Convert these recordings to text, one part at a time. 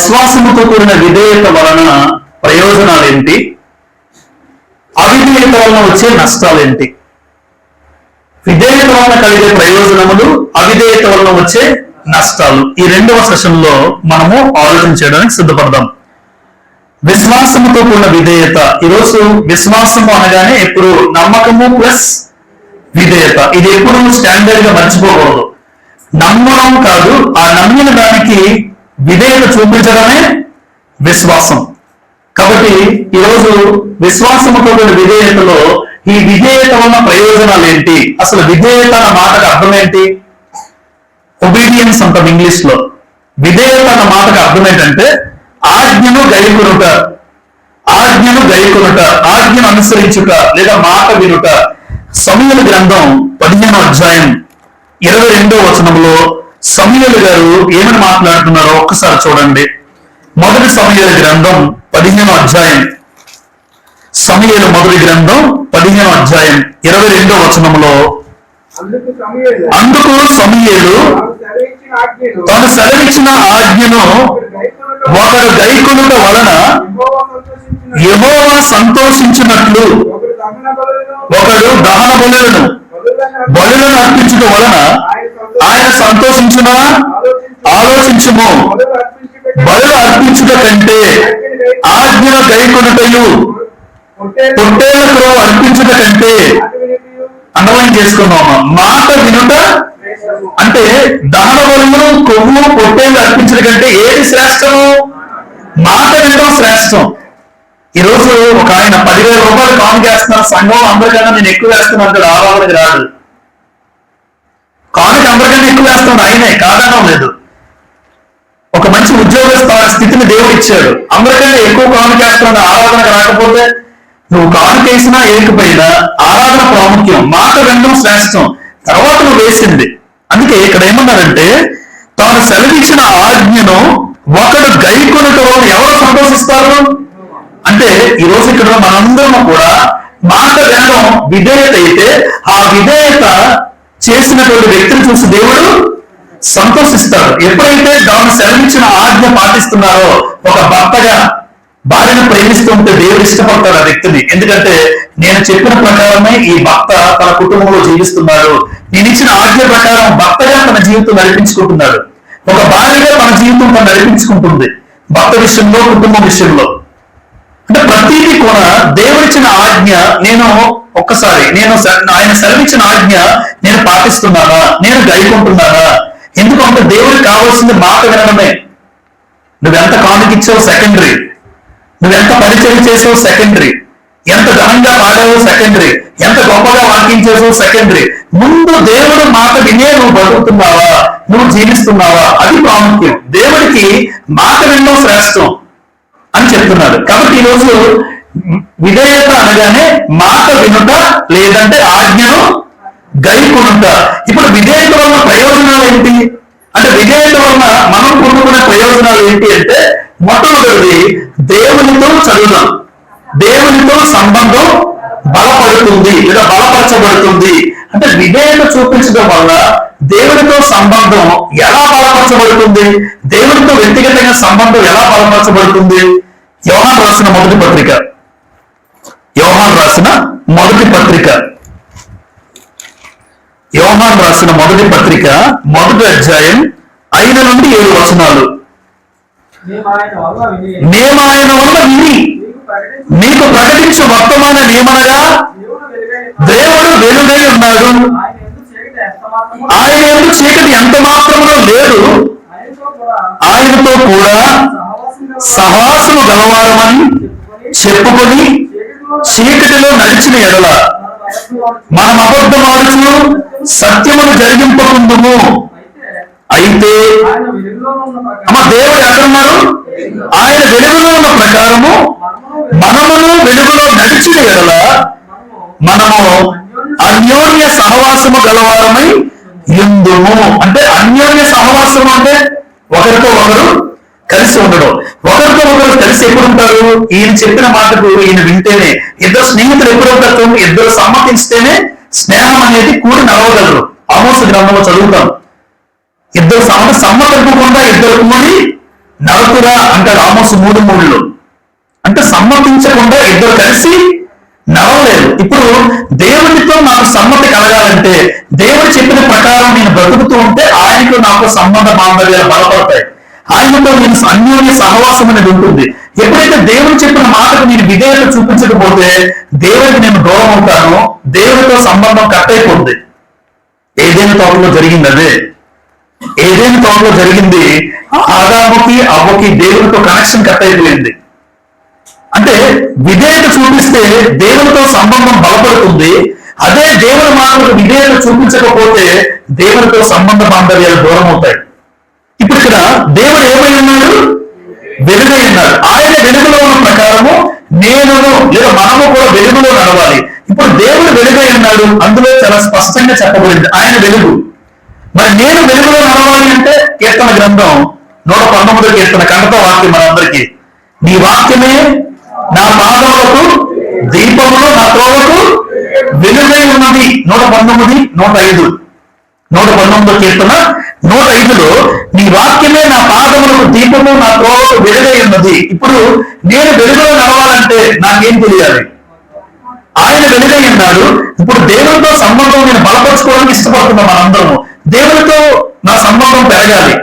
విశ్వాసముతో కూడిన విధేయత వలన ప్రయోజనాలు ఏంటి, అవిధేయత వలన వచ్చే నష్టాలేంటి? విధేయత వలన కలిగే ప్రయోజనములు, అవిధేయత వలన వచ్చే నష్టాలు, ఈ రెండవ సెషన్ లో మనము ఆలోచన చేయడానికి సిద్ధపడదాం. విశ్వాసముతో కూడిన విధేయత. ఈరోజు విశ్వాసము అనగానే ఎప్పుడు నమ్మకము ప్లస్ విధేయత, ఇది ఎప్పుడు స్టాండర్డ్ గా మర్చిపోకూడదు. నమ్మడం కాదు, ఆ నమ్మిన దానికి విధేయత చూపించడమే విశ్వాసం. కాబట్టి ఈరోజు విశ్వాసముతో కూడిన విధేయతలో ఈ విధేయత వల్ల ప్రయోజనాలు ఏంటి, అసలు విధేయత అన్న మాటకు అర్థం ఏంటి? ఒబీడియన్స్ అంటాం ఇంగ్లీష్ లో. విధేయత అన్న మాటకు అర్థం ఏంటంటే ఆజ్ఞను గైకొనుట, ఆజ్ఞను గైకొనుట, ఆజ్ఞను అనుసరించుట లేదా మాట వినుట. సమూయేలు గ్రంథం 15వ అధ్యాయం 22వ వచనంలో సమూయేలు గారు ఏమని మాట్లాడుతున్నారో ఒక్కసారి చూడండి. మొదటి సమూయేలు గ్రంథం 15వ అధ్యాయం, సమూయేలు మొదటి గ్రంథం 15వ అధ్యాయం 22వ వచనంలో, అందుకు సమూయేలు తాను సెలవిచ్చిన ఆజ్ఞను ఒకడు గైకొనుట వలన యెహోవా సంతోషించినట్లు ఒకడు దహన బలులను అర్పించుట వలన ఆయన సంతోషించునా? ఆలోచించుము. బలులు అర్పించుట కంటే ఆజ్ఞను గైకొనుటయు పొట్టేళ్లకు అర్పించుట కంటే, అండర్లైన్ చేసుకున్నాము, మాట వినుట అంటే దహన బలులు, కొవ్వు, పొట్టేళ్లు అర్పించడం కంటే ఏది శ్రేష్టము? మాట వినడం శ్రేష్టం. ఈరోజు ఒక ఆయన 10,000 రూపాయలు కానుక వేస్తున్నారు, సంఘం అందరికన్నా నేను ఎక్కువ వేస్తున్నాను, ఆరాధనకి రాడు. కానుక అందరికన్నా ఎక్కువ వేస్తున్నాడు ఆయనే, కాదనం లేదు. ఒక మంచి ఉద్యోగ స్థితిని దేవుడు ఇచ్చాడు, అందరికన్నా ఎక్కువ కానుక వేస్తున్నాడు, ఆరాధనకు రాకపోతే నువ్వు కానుక వేసినా ఏకపోయినా ఆరాధన ప్రాముఖ్యం, మాట వినడం శ్రేష్టం, తర్వాత నువ్వు వేసింది. అందుకే ఇక్కడ ఏమన్నారంటే తాను సెలవిచ్చిన ఆజ్ఞను ఒకడు గైకొనుట వలన ఎవరు సంతోషిస్తారు అంటే, ఈరోజు ఇక్కడ మనందరం కూడా మాట వినడం విధేయత అయితే, ఆ విధేయత చేసినటువంటి వ్యక్తిని చూసి దేవుడు సంతోషిస్తాడు. ఎప్పుడైతే తాను సెలవిచ్చిన ఆజ్ఞ పాటిస్తున్నారో, ఒక భర్తగా భార్యను ప్రేమిస్తుంటే దేవుడు ఇష్టపడతాడు ఆ వ్యక్తిని. ఎందుకంటే నేను చెప్పిన ప్రకారమే ఈ భర్త తన కుటుంబంలో జీవిస్తున్నాడు, నేను ఇచ్చిన ఆజ్ఞ ప్రకారం భర్తగా తన జీవితం నడిపించుకుంటున్నాడు, ఒక భార్యగా తన జీవితం తను నడిపించుకుంటుంది, భర్త విషయంలో, కుటుంబం విషయంలో. అంటే ప్రతిదీ కూడా దేవుడిచ్చిన ఆజ్ఞ నేను ఆయన సెలవిచ్చిన ఆజ్ఞ నేను పాటిస్తున్నానా, నేను గైకుంటున్నానా? ఎందుకంటే దేవుడికి కావాల్సింది మాట వినడమే. నువ్వెంత కానుకిచ్చావు సెకండరీ, నువ్వెంత పరిచయం చేసావు సెకండరీ, ఎంత ఘనంగా పాడావో సెకండరీ, ఎంత గొప్పగా వాక్యం చేసావు సెకండరీ. ముందు దేవుడు మాట వినే నువ్వు బతుకుతున్నావా, నువ్వు జీవిస్తున్నావా, అది ప్రాముఖ్యం. దేవుడికి మాట వినడం శ్రేష్టం అని చెప్తున్నాడు. కాబట్టి ఈరోజు విధేయత అనగానే మాట వినుట లేదంటే ఆజ్ఞను గైకొనుట. ఇప్పుడు విధేయత వలన ప్రయోజనాలు ఏంటి అంటే, విధేయత వలన మనం పొందుకునే ప్రయోజనాలు ఏంటి అంటే, మొట్టమొదటిది దేవునితో చదువుదాం, దేవునితో సంబంధం బలపడుతుంది లేదా బలపరచబడుతుంది. అంటే విధేయత చూపించడం వల్ల దేవునితో సంబంధం ఎలా బలపరచబడుతుంది, దేవునితో వ్యక్తిగతంగా సంబంధం ఎలా బలపరచబడుతుంది? యోహాను రాసిన మొదటి పత్రిక, యోహాను రాసిన మొదటి పత్రిక, యోహాను రాసిన మొదటి పత్రిక 1వ అధ్యాయం 5 నుండి 7 వచనాలు. మేము ఆయన వల్ల విని మీకు ప్రకటించు వర్తమాన నియమనగా దేవుడు వెలుగై ఉన్నాడు, ఆయన యందు చీకటి ఎంత మాత్రమునో లేదు, ఆయనతో కూడా సహవాసము గలవారమని చెప్పుకొని చీకటిలో నడిచిన ఎడల మనం అబద్ధమాడుచు సత్యమును జరిగింపకుందుము. అయితే దేవుడు ఎక్కడున్నారు? ఆయన వెలుగులో ఉన్న ప్రకారము మనమును వెలుగులో నడిచిన ఎడల మనము అన్యోన్య సహవాసము గలవారమై యుందుము. అంటే అన్యోన్య సహవాసం అంటే ఒకరితో ఒకరు కలిసి ఉండడం. ఒకరితో ఒకరు కలిసి ఎప్పుడు ఉంటారు? ఈయన చెప్పిన మాటకు ఈయన వింటేనే. ఇద్దరు స్నేహితులు ఎప్పుడు ఉంటారు? ఇద్దరు సమ్మతిస్తేనే స్నేహం అనేది కూడి నడవగలరు. ఆమోసు గ్రంథంలో చదువుతాం, ఇద్దరు సమ్మతింపకుండా ఇద్దరు కూడి నడుతూ సమ్మతిరా అంటాడు ఆమోసు 3:3. అంటే సమ్మతించకుండా ఇద్దరు కలిసి నడవలేదు. ఇప్పుడు దేవుడితో నాకు సమ్మతి కలగాలంటే దేవుడు చెప్పిన ప్రకారం నేను బ్రతుకుతూ ఉంటే ఆయనకు నాకు సంబంధ బాంధవ్యాలు బలపడతాయి. ఆయనతో నేను అన్యోన్య సహవాసం అనేది ఉంటుంది. ఎప్పుడైతే దేవుడు చెప్పిన మాటకు నేను విధేయత చూపించకపోతే దేవుడికి నేను దూరం అవుతాను, దేవుడితో సంబంధం కట్ అయిపోతుంది. ఏదైనా తోటలో జరిగింది అదే. ఏదైనా తోటలో జరిగింది, ఆదాముకి అవ్వకి దేవుడితో కనెక్షన్ కట్ అయిపోయింది. అంటే విధేయత చూపిస్తే దేవుడితో సంబంధం బలపడుతుంది. అదే దేవుడి మాటలకు విధేయత చూపించకపోతే దేవుడితో సంబంధ బాంధవ్యాలు దూరం అవుతాయి. ఇప్పుడు ఇక్కడ దేవుడు ఏమై ఉన్నాడు? వెలుగై ఉన్నాడు. ఆయన వెలుగులో ఉన్న ప్రకారము నేను లేదా మనము కూడా వెలుగులో నడవాలి. ఇప్పుడు దేవుడు వెలుగై ఉన్నాడు, అందులో చాలా స్పష్టంగా చెప్పబడింది ఆయన వెలుగు. మరి నేను వెలుగులో నడవాలి అంటే కీర్తన గ్రంథం 119 కీర్తన కంటతో వాక్యం మనందరికీ, నీ వాక్యమే నా పాదములకు దీపములు, నా త్రోవకు వెలుగై ఉన్నది. 119, 105. 119 కీర్తన 105లో నీ వాక్యమే నా పాదములకు దీపము, నా త్రోవకు వెలుగై ఉన్నది. ఇప్పుడు నేను వెలుగులో నడవాలంటే నాకేం తెలియాలి? ఆయన వెలుగై ఉన్నాడు. ఇప్పుడు దేవుడితో సంబంధం నేను బలపరచుకోవడానికి ఇష్టపడుతున్నాం మనందరము. దేవుడితో నా సంబంధం పెరగాలి,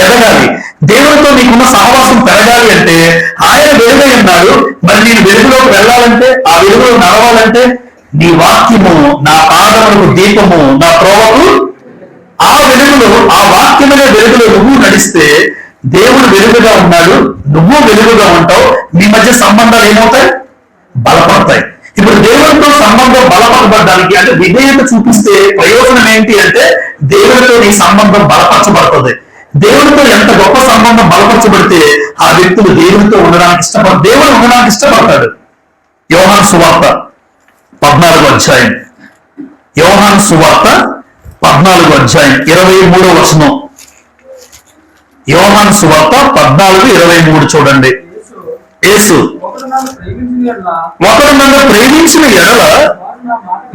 ఎదగాలి. దేవుడితో నీకున్న సహవాసం పెరగాలి అంటే ఆయన వెలుగై ఉన్నాడు. మరి నేను వెలుగులోకి వెళ్ళాలంటే, ఆ వెలుగులో నడవాలంటే నీ వాక్యము నా పాదములకు దీపము, నా త్రోవకు, ఆ వెలుగులో, ఆ వాక్యమైన వెలుగులో నువ్వు నడిస్తే దేవుడు వెలుగుగా ఉన్నాడు, నువ్వు వెలుగుగా ఉంటావు. మీ మధ్య సంబంధాలు ఏమవుతాయి? బలపడతాయి. ఇప్పుడు దేవుడితో సంబంధం బలపడబడడానికి అంటే విధేయత చూపిస్తే ప్రయోజనం ఏంటి అంటే దేవుడితో నీ సంబంధం బలపరచబడుతుంది. దేవుడితో ఎంత గొప్ప సంబంధం బలపరచబడితే ఆ వ్యక్తులు దేవుడితో ఉండడానికి దేవుడు ఉండడానికి ఇష్టపడతాడు. యోహాను సువార్త 14వ అధ్యాయం, యోహాను సువార్త 14వ అధ్యాయం 23వ వచనం. యోహాను సువార్త 14:23 చూడండి. యేసు, ఒకడు నన్ను ప్రేమించిన ఎడల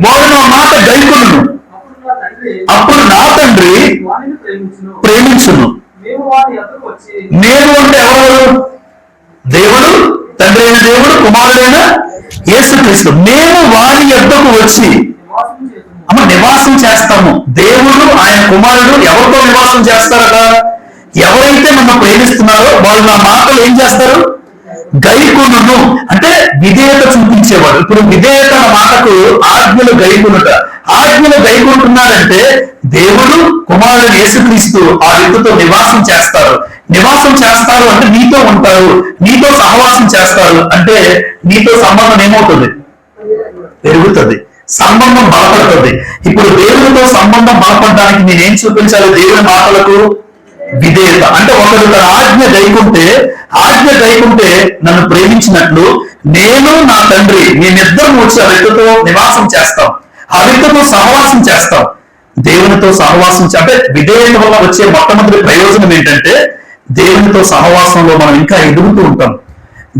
వాడు నా మాట గైకొనును, అప్పుడు నా తండ్రి ప్రేమించును. నేను అంటే ఎవరు? దేవుడు, తండ్రి అయిన దేవుడు, కుమారుడైన యేసుక్రీస్తు. మేము వారి యొద్దకు వచ్చి నివాసం చేస్తాము. దేవుడు, ఆయన కుమారుడు ఎవరితో నివాసం చేస్తారట? ఎవరైతే నన్ను ప్రేమిస్తున్నారో వాళ్ళు నా మాటలు ఏం చేస్తారు? గైకొనును. అంటే విధేయత చూపించేవాడు. ఇప్పుడు విధేయత మాటకు ఆజ్ఞలు గైకొనుట. ఆజ్ఞలు గైకొంటున్నారంటే దేవుడు, కుమారుడు యేసుక్రీస్తు ఆ వ్యక్తితో నివాసం చేస్తారు. నివాసం చేస్తారు అంటే నీతో ఉంటారు, నీతో సహవాసం చేస్తారు. అంటే నీతో సంబంధం ఏమవుతుంది? పెరుగుతుంది, సంబంధం బలపడుతుంది. ఇప్పుడు దేవుడితో సంబంధం బలపడడానికి నేనేం చూపించాలి? దేవుడి మాటలకు విధేయత. అంటే ఒకరు తన ఆజ్ఞ గైకుంటే నన్ను ప్రేమించినట్లు నేను, నా తండ్రి, మేమిద్దరం వచ్చి ఆ వ్యక్తితో నివాసం చేస్తాం, ఆ వ్యక్తితో సహవాసం చేస్తాం. దేవునితో సహవాసం అంటే విధేయత వల్ల వచ్చే మొట్టమొదటి ప్రయోజనం ఏంటంటే దేవునితో సహవాసంలో మనం ఇంకా ఎదుగుతూ ఉంటాం,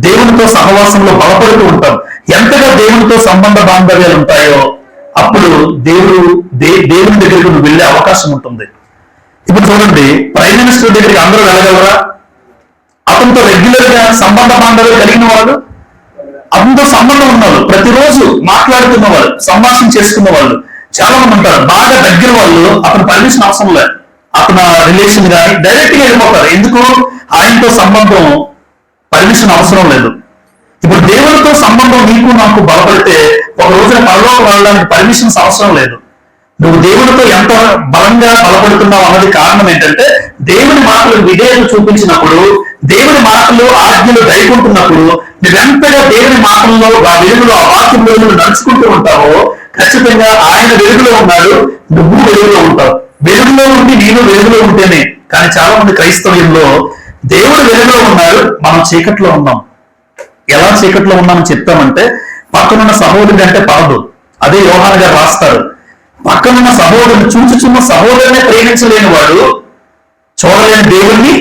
దేవునితో సహవాసంలో బలపడుతూ ఉంటాం. ఎంతగా దేవునితో సంబంధ బాంధవ్యాలు ఉంటాయో అప్పుడు దేవుని దగ్గరికి నువ్వు వెళ్ళే అవకాశం ఉంటుంది. ఇప్పుడు చూడండి, ప్రైమ్ మినిస్టర్ దగ్గరికి అందరూ వెళ్ళగలరా? అతనితో రెగ్యులర్ గా సంబంధ బాంధవ్యాలు కలిగిన వాళ్ళు, అతనితో సంబంధం ఉన్నవాళ్ళు, ప్రతిరోజు మాట్లాడుతున్న వాళ్ళు, సంభాషణ చేసుకున్న వాళ్ళు చాలా మంది ఉంటారు. బాగా దగ్గర వాళ్ళు అతను పర్మిషన్ అవసరం లేదు, అతని రిలేషన్ కానీ డైరెక్ట్ గా వెళ్ళిపోతారు. ఎందుకు? ఆయనతో సంబంధం పర్మిషన్ అవసరం లేదు. ఇప్పుడు దేవుడితో సంబంధం నీకు నాకు బలపడితే ఒక రోజున పరలోకం వెళ్ళడానికి పర్మిషన్స్ అవసరం లేదు. నువ్వు దేవుడితో ఎంత బలంగా బలపడుతున్నావు అన్నది కారణం ఏంటంటే దేవుడి మాటలు విధేయత చూపించినప్పుడు, దేవుడి మాటలు ఆజ్ఞలు గైకుంటున్నప్పుడు నువ్వెంతగా దేవుడి మాటల్లో, ఆ వెలుగులో, ఆ వాక్యంలో నువ్వు నడుచుకుంటూ ఉంటావో ఖచ్చితంగా ఆయన వెలుగులో ఉన్నాడు, నువ్వు వెలుగులో ఉంటావు. వెలుగులో ఉండి నేను వెలుగులో ఉంటేనే. కానీ చాలా మంది క్రైస్తవ్యంలో దేవుడు వెలుగులో ఉన్నాడు, మనం చీకట్లో ఉన్నాం. ఎలా చీకట్లో ఉన్నామని చెప్తామంటే పక్కనున్న సహోదరుడు అంటే పడదు. అదే యోహాను గారు రాస్తారు, పక్కనున్న సహోదరుని చూచుచున్న సహోదరునే ప్రేమించలేని వాడు చూడలేని దేవుణ్ణి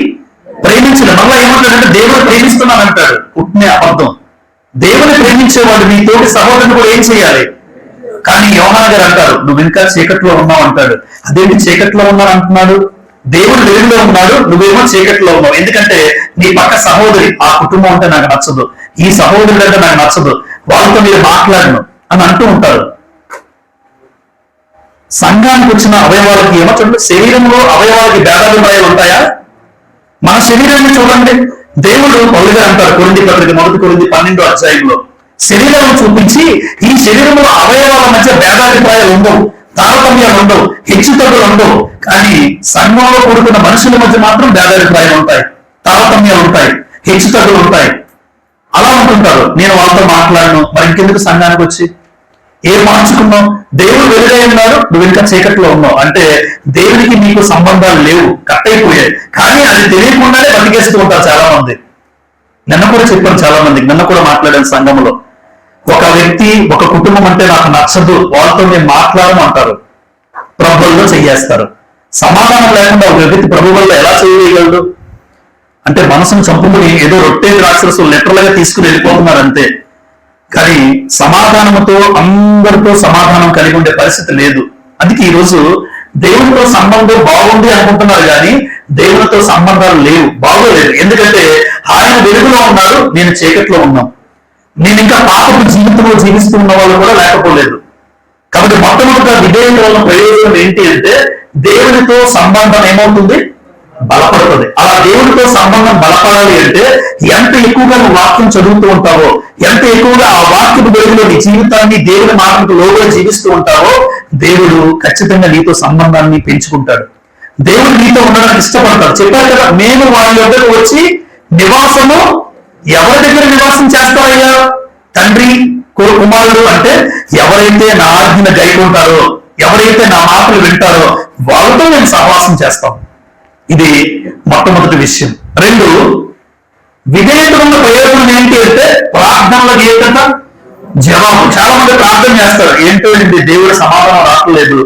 ప్రేమించలేదు. మళ్ళీ ఏమంటాడంటే దేవుడు ప్రేమిస్తున్నానంటాడు. పుట్టిన అబద్ధం. దేవుని ప్రేమించేవాడు నీ తోటి సహోదరుని కూడా ఏం చేయాలి? కానీ యోహాను గారు అంటారు నువ్వు ఇంకా చీకట్లో ఉన్నావు అంటాడు. అదేంటి చీకట్లో ఉన్నాను అంటున్నాడు? దేవుడు వెలుగులో ఉన్నాడు, నువ్వేమో చీకట్లో ఉన్నావు. ఎందుకంటే నీ పక్క సహోదరి, ఆ కుటుంబం అంటే నాకు నచ్చదు, ఈ సహోదరుడు అంటే నాకు నచ్చదు, వాళ్ళతో మీరు మాట్లాడను అని అంటూ ఉంటారు. సంఘానికి వచ్చిన అవయవాలకి ఏమో చూడండి, శరీరంలో అవయవాలకి భేదాభిప్రాయాలు ఉంటాయా? మన శరీరాన్ని చూడండి. దేవుడు పౌలుగా అంటారు కొరింథీ పత్రిక 1 కొరింథీ 12 అధ్యాయంలో, శరీరం చూపించి ఈ శరీరంలో అవయవాల మధ్య భేదాభిప్రాయాలు ఉండవు, తారతమ్యాలు ఉండవు, హెచ్చుతగ్గులు ఉండవు. కానీ సంఘంలో కూడుకున్న మనుషుల మధ్య మాత్రం భేదాభిప్రాయాలు ఉంటాయి, తారతమ్యాలు ఉంటాయి, హెచ్చుతగ్గులు ఉంటాయి. అలా ఉంటుంటారు. నేను వాళ్ళతో మాట్లాడను, మరి ఇంకెందుకు సంఘానికి వచ్చి ఏం మార్చుకున్నావు? దేవుడు వెలుగై ఉన్నాడు, నువ్వు ఇంకా చీకట్లో ఉన్నావు అంటే దేవుడికి నీకు సంబంధాలు లేవు, కట్ అయిపోయాయి. కానీ అది తెలియకుండానే బతికేస్తూ ఉంటారు చాలా మంది. నిన్న కూడా చెప్పాను, చాలా మందికి నిన్న కూడా మాట్లాడాను సంఘంలో. ఒక వ్యక్తి, ఒక కుటుంబం అంటే నాకు నచ్చదు, వాళ్ళతో నేను మాట్లాడను అంటారు, ప్రభువుల్లో చెయ్యేస్తారు. సమాధానం లేకుండా ఒక వ్యక్తి ప్రభు వల్ల ఎలా చేయగలడు? అంటే మనసును చంపుకుని ఏదో రొట్టె రాక్షసులు లిటరల్గా తీసుకుని వెళ్ళిపోతున్నారు అంతే. కానీ సమాధానంతో అందరితో సమాధానం కలిగి ఉండే పరిస్థితి లేదు. అందుకే ఈరోజు దేవునితో సంబంధం బాగుంది అనుకుంటున్నారు, కానీ దేవునితో సంబంధాలు లేవు, బాగోలేదు. ఎందుకంటే ఆయన వెలుగులో ఉన్నాడు, నేను చీకట్లో ఉన్నాం. నేను ఇంకా పాపపు జీవితంలో జీవిస్తూ ఉన్న వాళ్ళు కూడా లేకపోలేదు. కాబట్టి మొట్టమొదటిగా విధేయత వల్ల ప్రయోజనం ఏంటి అంటే దేవునితో సంబంధం ఏమవుతుంది? బలపడుతుంది. అలా దేవుడితో సంబంధం బలపడాలి అంటే ఎంత ఎక్కువగా నువ్వు వాక్యం చదువుతూ ఉంటావో, ఎంత ఎక్కువగా ఆ వాక్యపు వెలుగులో నీ జీవితాన్ని దేవుని మాటకు లోబడి జీవిస్తూ ఉంటావో, దేవుడు ఖచ్చితంగా నీతో సంబంధాన్ని పెంచుకుంటాడు. దేవుడు నీతో ఉండడానికి ఇష్టపడతాడు. చెప్పారు కదా, మేము వాళ్ళ దగ్గరకు వచ్చి నివాసము, ఎవరి దగ్గర నివాసం చేస్తారయ్యా? తండ్రి కుమారుడు అంటే ఎవరైతే నా ఆజ్ఞను గైకుంటారో, ఎవరైతే నా మాటలు వింటారో వాళ్ళతో నేను సహవాసం చేస్తాం. ఇది మొట్టమొదటి విషయం. 2, విధేయత ఉన్న ప్రయోజనం ఏంటి అంటే ప్రార్థనలకు ఏంటంట జవాబు. చాలా మంది ప్రార్థన చేస్తారు, ఏంటో ఇది దేవుడి సమాధానం రావట్లేదు,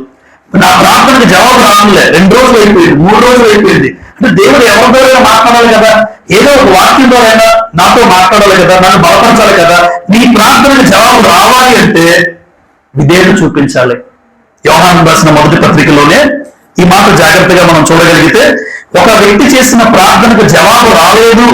నా ప్రార్థనకు జవాబు రావట్లేదు, 2 రోజులు అయిపోయింది, 3 రోజులు అయిపోయింది అంటే దేవుడు ఎవరితో మాట్లాడాలి కదా, ఏదో ఒక వాక్యం ద్వారా నాతో మాట్లాడాలి కదా, నన్ను బలపరచాలి కదా. నీ ప్రార్థనకు జవాబు రావాలి అంటే విధేయత చూపించాలి. యోహాను రాసిన 1 పత్రికలోనే ఈ మాట జాగ్రత్తగా మనం చూడగలిగితే, ఒక వ్యక్తి చేసిన ప్రార్థనకు జవాబు రాలేదు,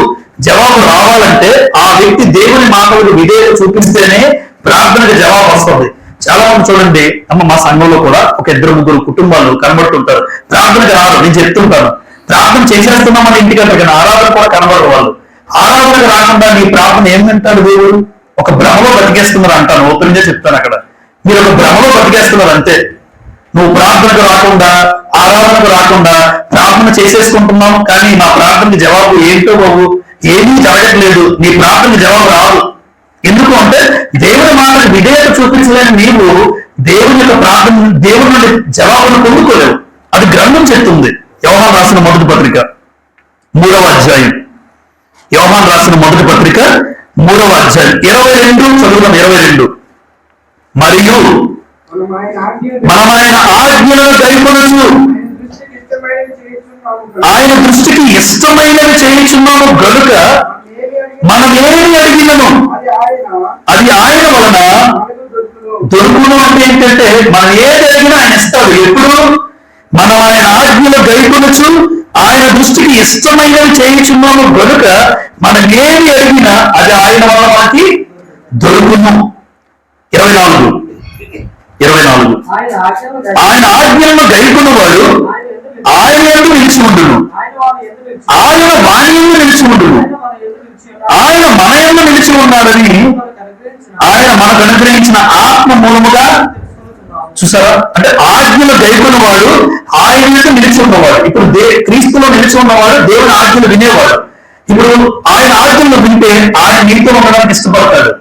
జవాబు రావాలంటే ఆ వ్యక్తి దేవుని మాటలకు విధేయత చూపిస్తేనే ప్రార్థనకు జవాబు వస్తుంది. చాలా మంది చూడండి, మా సంఘంలో కూడా ఒక 2-3 కుటుంబాలు కనబడుతుంటారు, ప్రార్థనకు రాదు. నేను చెప్తుంటాను, ప్రార్థన చేసేస్తున్నాం మన ఇంటికంటే, కానీ ఆరాధన కూడా కనబడరు వాళ్ళు. ఆరాధనకు రాకుండా నీ ప్రార్థన ఏం వింటాడు దేవుడు? ఒక భ్రమలో బతికేస్తున్నారు అంటాను, ఓపెన్ గా చెప్తాను. అక్కడ మీరు ఒక భ్రమలో బతికేస్తున్నారు అంతే. నువ్వు ప్రార్థనకు రాకుండా, ఆరాధనకు రాకుండా ప్రార్థన చేసేసుకుంటున్నావు, కానీ నా ప్రార్థనకి జవాబు ఏంటో బాబు, ఏమీ జరగట్లేదు, నీ ప్రార్థనకి జవాబు రాదు. ఎందుకు అంటే దేవుని మాటకు విధేయత చూపించలేని నీవు దేవుని యొక్క ప్రార్థన, దేవుని నుండి జవాబును పొందుకోలేవు. అది గ్రంథం చెప్తుంది. యోహాను రాసిన 1 పత్రిక 3వ అధ్యాయం, యోహాను రాసిన 1 పత్రిక 3వ అధ్యాయం 22 చదువుతాం. 22, మరియు మనం ఆయన ఆజ్ఞలను గైకొనొచ్చు, ఆయన దృష్టికి ఇష్టమైనవి చేయుచున్నాము గనుక మనం ఏమి అడిగినను అది ఆయన వలన దొరుకును. అంటే ఏంటంటే మనం ఏది అడిగినా ఆయన ఇస్తాడు. ఎప్పుడు? మనం ఆయన ఆజ్ఞలు గైకొనొచ్చు, ఆయన దృష్టికి ఇష్టమైనవి చేయుచున్నాము గనుక మనం ఏమి అడిగినా అది ఆయన వల్ల మనకి దొరుకును. 24, ఆయన ఆజ్ఞలను గైకొన్నవాడు ఆయన యందు నిలిచి ఉండును, ఆయన వాని యందు నిలిచి ఉండును, ఆయన మన యందు నిలిచి ఉన్నాడని ఆయన మనకు అనుగ్రహించిన ఆత్మ మూలముగా. చూసారా? అంటే ఆజ్ఞలు గైకొన్నవాడు ఆయన యందు నిలిచి ఉన్నవాడు. ఇప్పుడు క్రీస్తులో నిలిచి ఉన్నవాడు దేవుని ఆజ్ఞలు వినేవాడు. ఇప్పుడు ఆయన ఆజ్ఞలు వింటే ఆయన నీతో ఉండడానికి ఇష్టపడతాడు.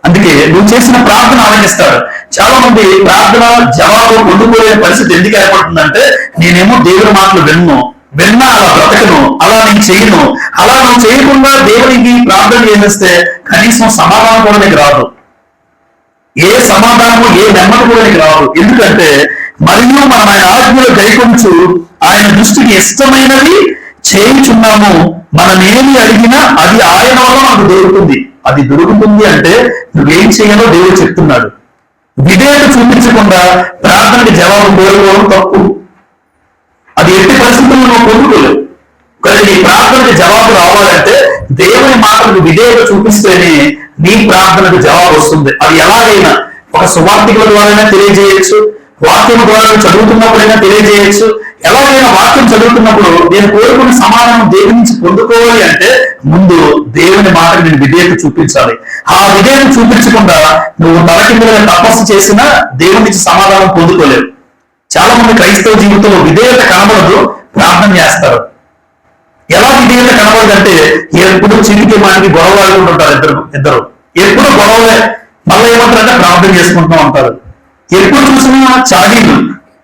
అందుకే నువ్వు చేసిన ప్రార్థన ఆనందిస్తాడు. చాలా మంది ప్రార్థన జవాబు పొందుకోలేని పరిస్థితి ఎందుకు ఏర్పడుతుందంటే, నేనేమో దేవుడి మాటలు విన్నా అలా బ్రతకను, అలా నేను చేయను. అలా నువ్వు చేయకుండా దేవునికి ప్రార్థన చేస్తే కనీసం సమాధానం కూడా నీకు రాదు. ఏ సమాధానము, ఏ నెమ్మది కూడా నీకు రాదు. ఎందుకంటే మరియు మనం ఆయన ఆజ్ఞలు గైకొంచు ఆయన దృష్టికి ఇష్టమైనవి చేయుచున్నాము, మనం ఏమి అడిగినా అది ఆయన వల్ల మనకు దొరుకుతుంది. అది దొరుకుతుంది అంటే నువ్వేం చేయాలో దేవుడు చెప్తున్నాడు. విధేయత చూపించకుండా ప్రార్థనకి జవాబు కోరుకోవడం తప్పు. అది అది ఎట్టి పరిస్థితుల్లో నువ్వు పొందుకోలేవు. కానీ నీ ప్రార్థనకు జవాబు రావాలంటే దేవుని మాటలకు విధేయత చూపిస్తేనే నీ ప్రార్థనకు జవాబు వస్తుంది. అది ఎలాగైనా ఒక సువార్తికుల ద్వారైనా తెలియజేయచ్చు, వాక్యం ద్వారా చదువుతున్నప్పుడైనా తెలియజేయచ్చు. ఎలాగైనా వాక్యం చదువుతున్నప్పుడు నేను కోరుకున్న సమాధానం దేవుని నుంచి పొందుకోవాలి అంటే ముందు దేవుని మాటకు నేను విధేయత చూపించాలి. ఆ విధేయత చూపించకుండా నువ్వు తలకిందులుగా తపస్సు చేసినా దేవుని నుంచి సమాధానం పొందుకోలేవు. చాలా మంది క్రైస్తవ జీవితంలో విధేయత కనబడదు, ప్రార్థన చేస్తారు. ఎలా విధేయత కనబడదంటే ఎప్పుడు చిరికి మాటికి గొడవలు ఆడుకుంటుంటారు ఇద్దరు ఎప్పుడు గొడవలే. మళ్ళీ ఏమంటారంటే ప్రార్థన చేసుకుంటూ ఉంటారు. ఎప్పుడు చూసినా చాడీలు,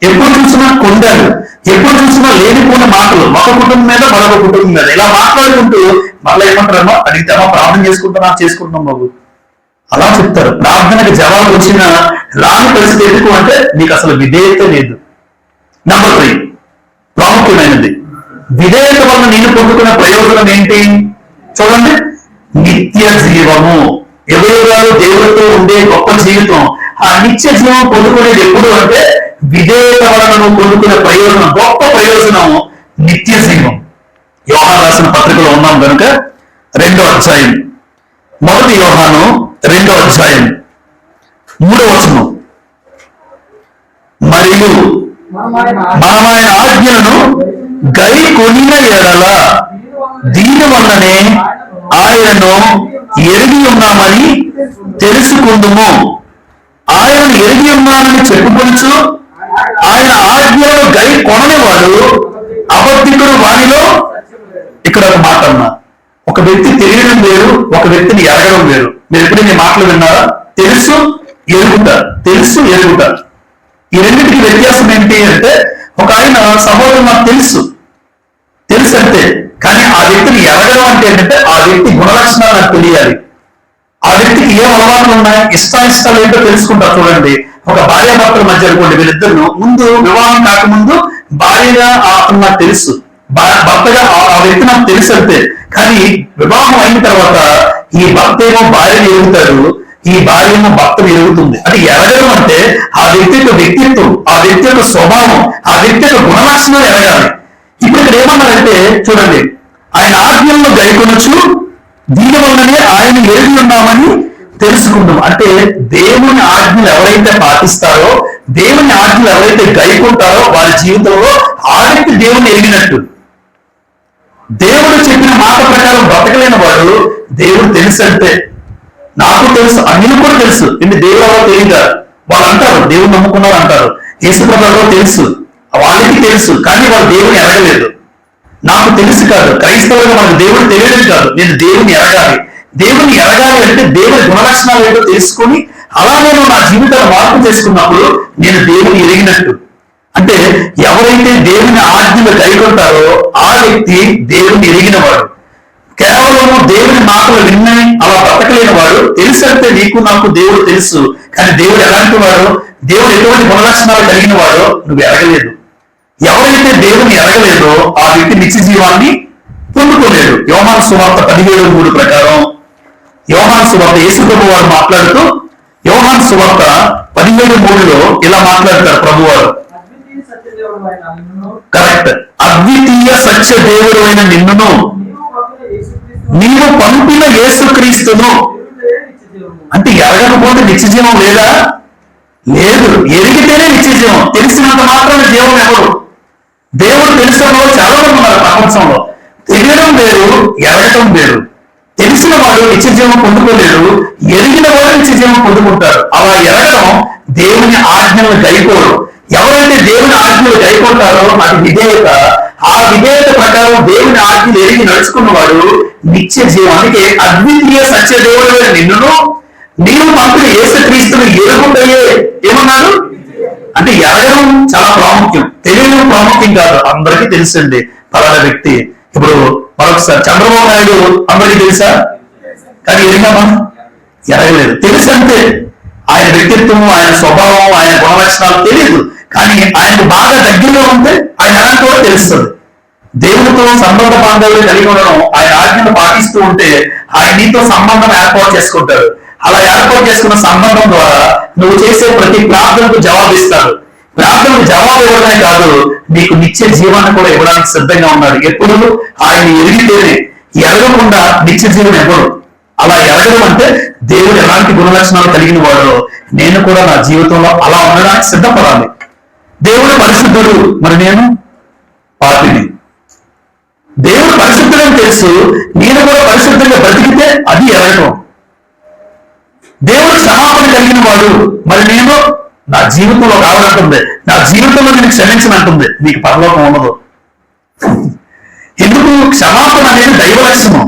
ఎప్పుడు చూసినా కొండలు, ఎప్పుడు చూసినా లేనిపోయిన మాటలు, ఒక కుటుంబం మీద మరొక కుటుంబం మీద ఇలా మాట్లాడుకుంటూ మళ్ళీ ఏమంటారేమో అడిగితేమో ప్రార్థన చేసుకుంటున్నాం బాబు అలా చెప్తారు. ప్రార్థనకు జవాబు వచ్చిన రాని పరిస్థితి ఎందుకు అంటే నీకు అసలు విధేయత లేదు. నంబర్ 3 ప్రాముఖ్యమైనది, విధేయత వల్ల నేను పొందుకున్న ప్రయోజనం ఏంటి చూడండి, నిత్య జీవము. ఎవరు దేవుడితో ఉండే గొప్ప జీవితం. ఆ నిత్య జీవం పొందుకునేది ఎప్పుడు అంటే విధేయత వలన నువ్వు పొందుకునే ప్రయోజనం, గొప్ప ప్రయోజనం నిత్య జీవం. యోహాను రాసిన పత్రికలో ఉన్నాం కనుక 2వ అధ్యాయం, 1 యోహాను 2వ అధ్యాయం 3వ వచనం, మరియు మనమైన ఆజ్ఞలను గై కొనిన ఎడల దీని వల్లనే ఆయనను ఎరిగి ఉన్నామని తెలుసుకుందుము. ఆయనను ఎరిగి ఉన్నామని చెప్పుకొనుచు ఆయన ఆజ్ఞలను గై కొననివాడు అబద్ధికుడు వానిలో. ఇక్కడ ఒక మాట అన్నా, ఒక వ్యక్తి తెలియడం వేరు, ఒక వ్యక్తిని ఎరగడం వేరు. మీరు ఎప్పుడైనా మాటలు విన్నారా? తెలుసు ఎరుగుట. ఈ రెండింటికి వ్యత్యాసం ఏంటి అంటే ఒక ఆయన సహోదరు నాకు తెలుసు అంతే, కానీ ఆ వ్యక్తిని ఎరగడం అంటే ఏంటంటే ఆ వ్యక్తి గుణలక్షణాలు నాకు తెలియాలి. ఆ వ్యక్తికి ఏం అలవాట్లు ఉన్నాయి, ఇష్టాలు ఏంటో తెలుసుకుంటా. చూడండి, ఒక భార్యాభర్తల మధ్య అనుకోండి, వీళ్ళిద్దరు ముందు వివాహం కాకముందు భార్యగా అతను నాకు తెలుసు, భర్తగా ఆ వ్యక్తి నాకు తెలుసు అంతే. కానీ వివాహం అయిన తర్వాత ఈ భర్త ఏమో భార్యను ఎరుగుతాడు, ఈ భార్య ఏమో భర్తను ఎరుగుతుంది. అంటే ఎరగడం అంటే ఆ వ్యక్తి యొక్క వ్యక్తిత్వం, ఆ వ్యక్తి యొక్క స్వభావం, ఆ వ్యక్తి యొక్క గుణలక్షణాలు ఎరగాలి. ఇప్పుడు ఇక్కడ ఏమన్నారంటే చూడండి, ఆయన ఆజ్ఞలను గైకొనొచ్చు దీని వల్లనే ఆయన ఎరిగి ఉన్నామని తెలుసుకుందాం. అంటే దేవుని ఆజ్ఞలు ఎవరైతే పాటిస్తారో, దేవుని ఆజ్ఞలు ఎవరైతే గైకుంటారో వారి జీవితంలో ఆ వ్యక్తి దేవుని ఎరిగినట్టు. దేవుడు చెప్పిన మాట ప్రకారం బ్రతకలేని వాడు దేవుడు తెలుసు అంటే నాకు తెలుసు, అన్నిలు కూడా తెలుసు. ఎందుకు దేవుడు ఎవరో తెలియదా? వాళ్ళు అంటారు దేవుడు నమ్ముకున్నారు అంటారు, యేసుప్రభువు తెలుసు, వాళ్ళకి తెలుసు, కానీ వాళ్ళు దేవుని ఎరగలేదు. నాకు తెలుసు కాదు, క్రైస్తవులుగా మనకు దేవుడు తెలియడం కాదు, నేను దేవుని ఎరగాలి. దేవుని ఎరగాలి అంటే దేవుని గుణలక్షణాలు ఏంటో తెలుసుకొని అలా నేను నా జీవితాన్ని మార్పు చేసుకున్నప్పుడు నేను దేవుని ఎరిగినట్టు. అంటే ఎవరైతే దేవుని ఆజ్ఞలు కైకొంటారో ఆ వ్యక్తి దేవుని ఎరిగిన వాడు. కేవలము దేవుని మాటలు విన్నాయి అలా బ్రతకలేని వాడు. తెలుసు అంటే నీకు నాకు దేవుడు తెలుసు, కానీ దేవుడు ఎలాంటి వాడు, దేవుడు ఎటువంటి గుణలక్షణాలు కలిగిన వాడో నువ్వు ఎరగలేదు. ఎవరైతే దేవుని ఎరగలేదో ఆ వ్యక్తి నిత్య జీవాన్ని పొందుకోలేడు. యోహాను సువార్త 17:3 ప్రకారం, యోహాను సువార్త యేసుప్రభు వారు మాట్లాడుతూ యోహాను సువార్త 17:3లో ఇలా మాట్లాడతారు ప్రభువారు. కరెక్ట్, అద్వితీయ సత్య దేవుడు అయిన నిన్నును నీవు పంపిన యేసుక్రీస్తును. అంటే ఎరగకపోతే నిత్య జీవం లేదా? లేదు. ఎరిగితేనే నిత్య జీవం. తెలిసినంత మాత్రమే జీవం ఎవరు? దేవుడు తెలిసిన వాళ్ళు చాలా మంది ఉన్నారు ప్రపంచంలో. తెలియడం వేరు, ఎరగటం వేరు. తెలిసిన వాడు నిత్య జీవం పొందుకోలేడు, ఎరిగిన వాడు నిత్య జీవం పొందుకుంటారు. అలా ఎరగడం దేవుని ఆజ్ఞలను గైకోరు. ఎవరైతే దేవుని ఆజ్ఞలు గైకొంటారో అది విధేయత. ఆ విధేయత ప్రకారం దేవుని ఆజ్ఞలు ఎరిగి నడుచుకున్నవాడు నిత్య జీవం. అందుకే అద్వితీయ సత్య దేవుడు నిన్నును నీవు పంపిన యేసుక్రీస్తును ఎరుగుటయే ఏమన్నాడు అంటే ఎరగడం చాలా ప్రాముఖ్యం, తెలియడం ప్రాముఖ్యం కాదు. అందరికీ తెలుసండి పలానా వ్యక్తి. ఇప్పుడు మరొకసారి చంద్రబాబు నాయుడు అందరికీ తెలుసా? కానీ ఎరిగామా? ఎరగలేదు. తెలుసు అంతే. ఆయన వ్యక్తిత్వం, ఆయన స్వభావం, ఆయన గుణలక్షణాలు తెలియదు. కానీ ఆయనకు బాగా దగ్గరలో ఉంటే ఆయన ఎలాంటి కూడా తెలుస్తుంది. దేవుడితో సంబంధ బాంధవ్యాలు కలిగి ఉండడం, ఆయన ఆజ్ఞను పాటిస్తూ ఉంటే ఆయన నీతో సంబంధం ఏర్పాటు చేసుకుంటాడు. అలా ఏర్పాటు చేసుకున్న సంబంధం ద్వారా నువ్వు చేసే ప్రతి ప్రార్థనకు జవాబిస్తాడు. ప్రార్థనకు జవాబు ఇవ్వడమే కాదు, నీకు నిత్య జీవాన్ని కూడా ఇవ్వడానికి సిద్ధంగా ఉన్నాడు. ఎప్పుడు ఆయన ఎరిగితేనే, ఎరగకుండా నిత్య జీవనం ఇవ్వడు. అలా ఎరగడం అంటే దేవుడు ఎలాంటి గుణలక్షణాలు కలిగిన వాడో నేను కూడా నా జీవితంలో అలా ఉండడానికి సిద్ధపడాలి. దేవుడు పరిశుద్ధుడు, మరి నేను పాపిని. దేవుడు పరిశుద్ధుడని తెలుసు, నేను కూడా పరిశుద్ధంగా బ్రతికితే అది ఎరగటం. దేవుడు క్షమాపణ కలిగిన వాడు, మరి నేను నా జీవితంలో కావాలంటుంది, నా జీవితంలో నేను క్షమించనంటుంది, నీకు పరలోకం ఉండదు. ఎందుకు? క్షమాపణ అనేది దైవ లక్షణం.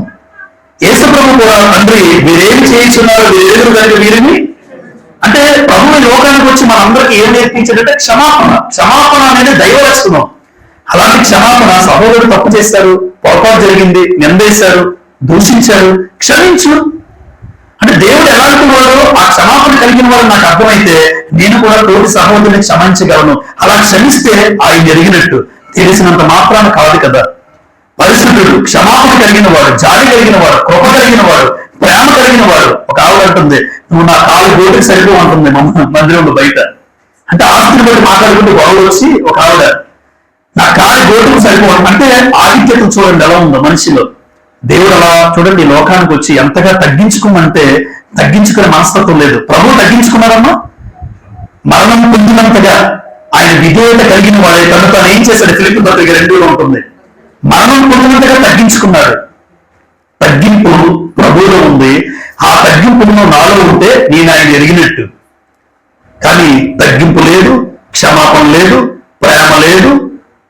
యేసుప్రభు కూడా తండ్రి వీరేమి చేయించున్నారు, వీరేరు కనుక వీరిని అంటే ప్రభు లోకానికి వచ్చి మనందరికీ ఏం నేర్పించాడంటే క్షమాపణ. క్షమాపణ అనేది దైవ లక్షణం. అలాంటి క్షమాపణ, సహోదరుడు తప్పు చేశారు, పొరపాటు జరిగింది, నిందేశారు, దూషించారు, క్షమించు అంటే దేవుడు ఎలాంటి వాడు, ఆ క్షమాపణ కలిగిన వాడు నాకు అర్థమైతే నేను కూడా తోటి సహోదరుని క్షమించగలను. అలా క్షమిస్తే ఆయన ఎరిగినట్టు. తెలిసినంత మాత్రాన కాదు కదా. పరిశుద్ధుడు, క్షమాపణ కలిగిన వాడు, జాలి కలిగిన వాడు, కృప కలిగిన వాడు, ప్రేమ కలిగిన వాడు. ఒక ఆవిడ అంటుంది, నువ్వు నా కాలు గోటికి సరిపో ఉంటుంది మందిరంలో బయట. అంటే ఆస్తిని బట్టి మాట్లాడుకుంటూ గొడవలు వచ్చి ఒక ఆవిడ నా కాలు గోటికి సరిపో అంటే ఆధిక్యత చూడండి ఎలా ఉందో మనిషిలో. దేవుడు అలా చూడండి లోకానికి వచ్చి ఎంతగా తగ్గించుకోమంటే తగ్గించుకునే మనస్తత్వం లేదు. ప్రభు తగ్గించుకున్నారమ్మా, మరణం పొందినంతగా ఆయన విధేయత కలిగిన వాడే తను తాను ఏం చేశాడు? ఫిలిప్పీ పత్రిక 2లో ఉంటుంది. మరణం పొందినంతగా తగ్గించుకున్నాడు. తగ్గింపు ప్రభువులో ఉంది. ఆ తగ్గింపును నాలో ఉంటే నేను ఆయన ఎరిగినట్టు. కానీ తగ్గింపు లేదు, క్షమాపణ లేదు, ప్రేమ లేదు,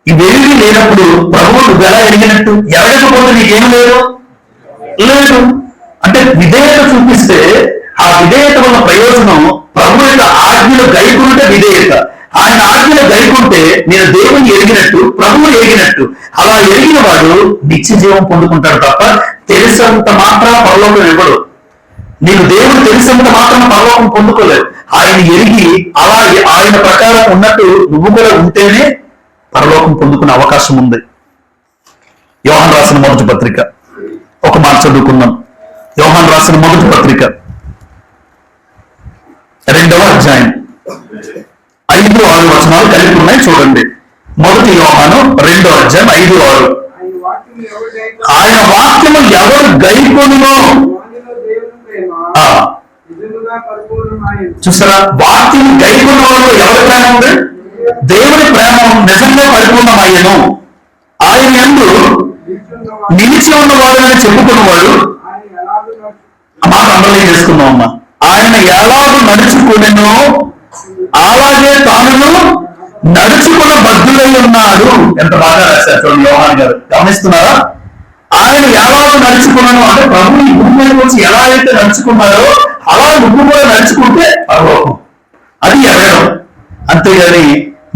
ఇవేమీ లేనప్పుడు ప్రభువు నువ్వు ఎలా ఎరిగినట్టు? ఎరగకపోతే నీకేం లేదు లేదు అంటే విధేయత చూపిస్తే ఆ విధేయత వల్ల ప్రయోజనం ప్రభు యొక్క ఆజ్ఞలు గైకుంటే విధేయత. ఆయన ఆజ్ఞలు గైకుంటే నేను దేవుని ఎరిగినట్టు, ప్రభువు ఎరిగినట్టు. అలా ఎరిగిన వాడు నిత్య జీవం పొందుకుంటాడు తప్ప తెలిసినంత మాత్రం పరలోకం ఇవ్వడు. నీకు దేవుడు తెలిసినంత మాత్రం పరలోకం పొందుకోలేదు. ఆయన ఎరిగి అలా ఆయన ప్రకారం ఉన్నట్టు నువ్వు కూడా ఉంటేనే పరలోకం పొందుకునే అవకాశం ఉంది. యోహాను రాసిన మొదటి పత్రిక ఒక మాట చదువుకుందాం. యోహాను రాసిన మొదటి పత్రిక 2వ అధ్యాయం 5-6 వచనాలు కలిపి ఉన్నాయి చూడండి. మొదటి యోహాను 2వ అధ్యాయం 5-6. ఆయన వాక్యము ఎవరు గైకొనునో, చూసారా? వాక్యం గైకొన్న వాళ్ళు ఎవరి ప్రేమ ఉంది? దేవుని ప్రేమ నిజంగా పరిపూర్ణమయ్యను. ఆయన యందు నిలిచి ఉన్నవాడు అని చెప్పుకున్నవాడు మాట అందరూ చేసుకుందాం అమ్మా. ఆయన ఎలాగూ నడుచుకునేనో అలాగే తాను నడుచుకున్న బద్ధులై ఉన్నాడు. ఎంత బాగా రాశారు చూడండి యోహాను గారు, గమనిస్తున్నారా? ఆయన ఎలాగో నడుచుకున్నాను అంటే ప్రభు ఈ భూమి మీద వచ్చి ఎలా అయితే నడుచుకున్నారో అలా నువ్వు కూడా నడుచుకుంటే పరలోకం. అది ఎరగడం. అంతేగాని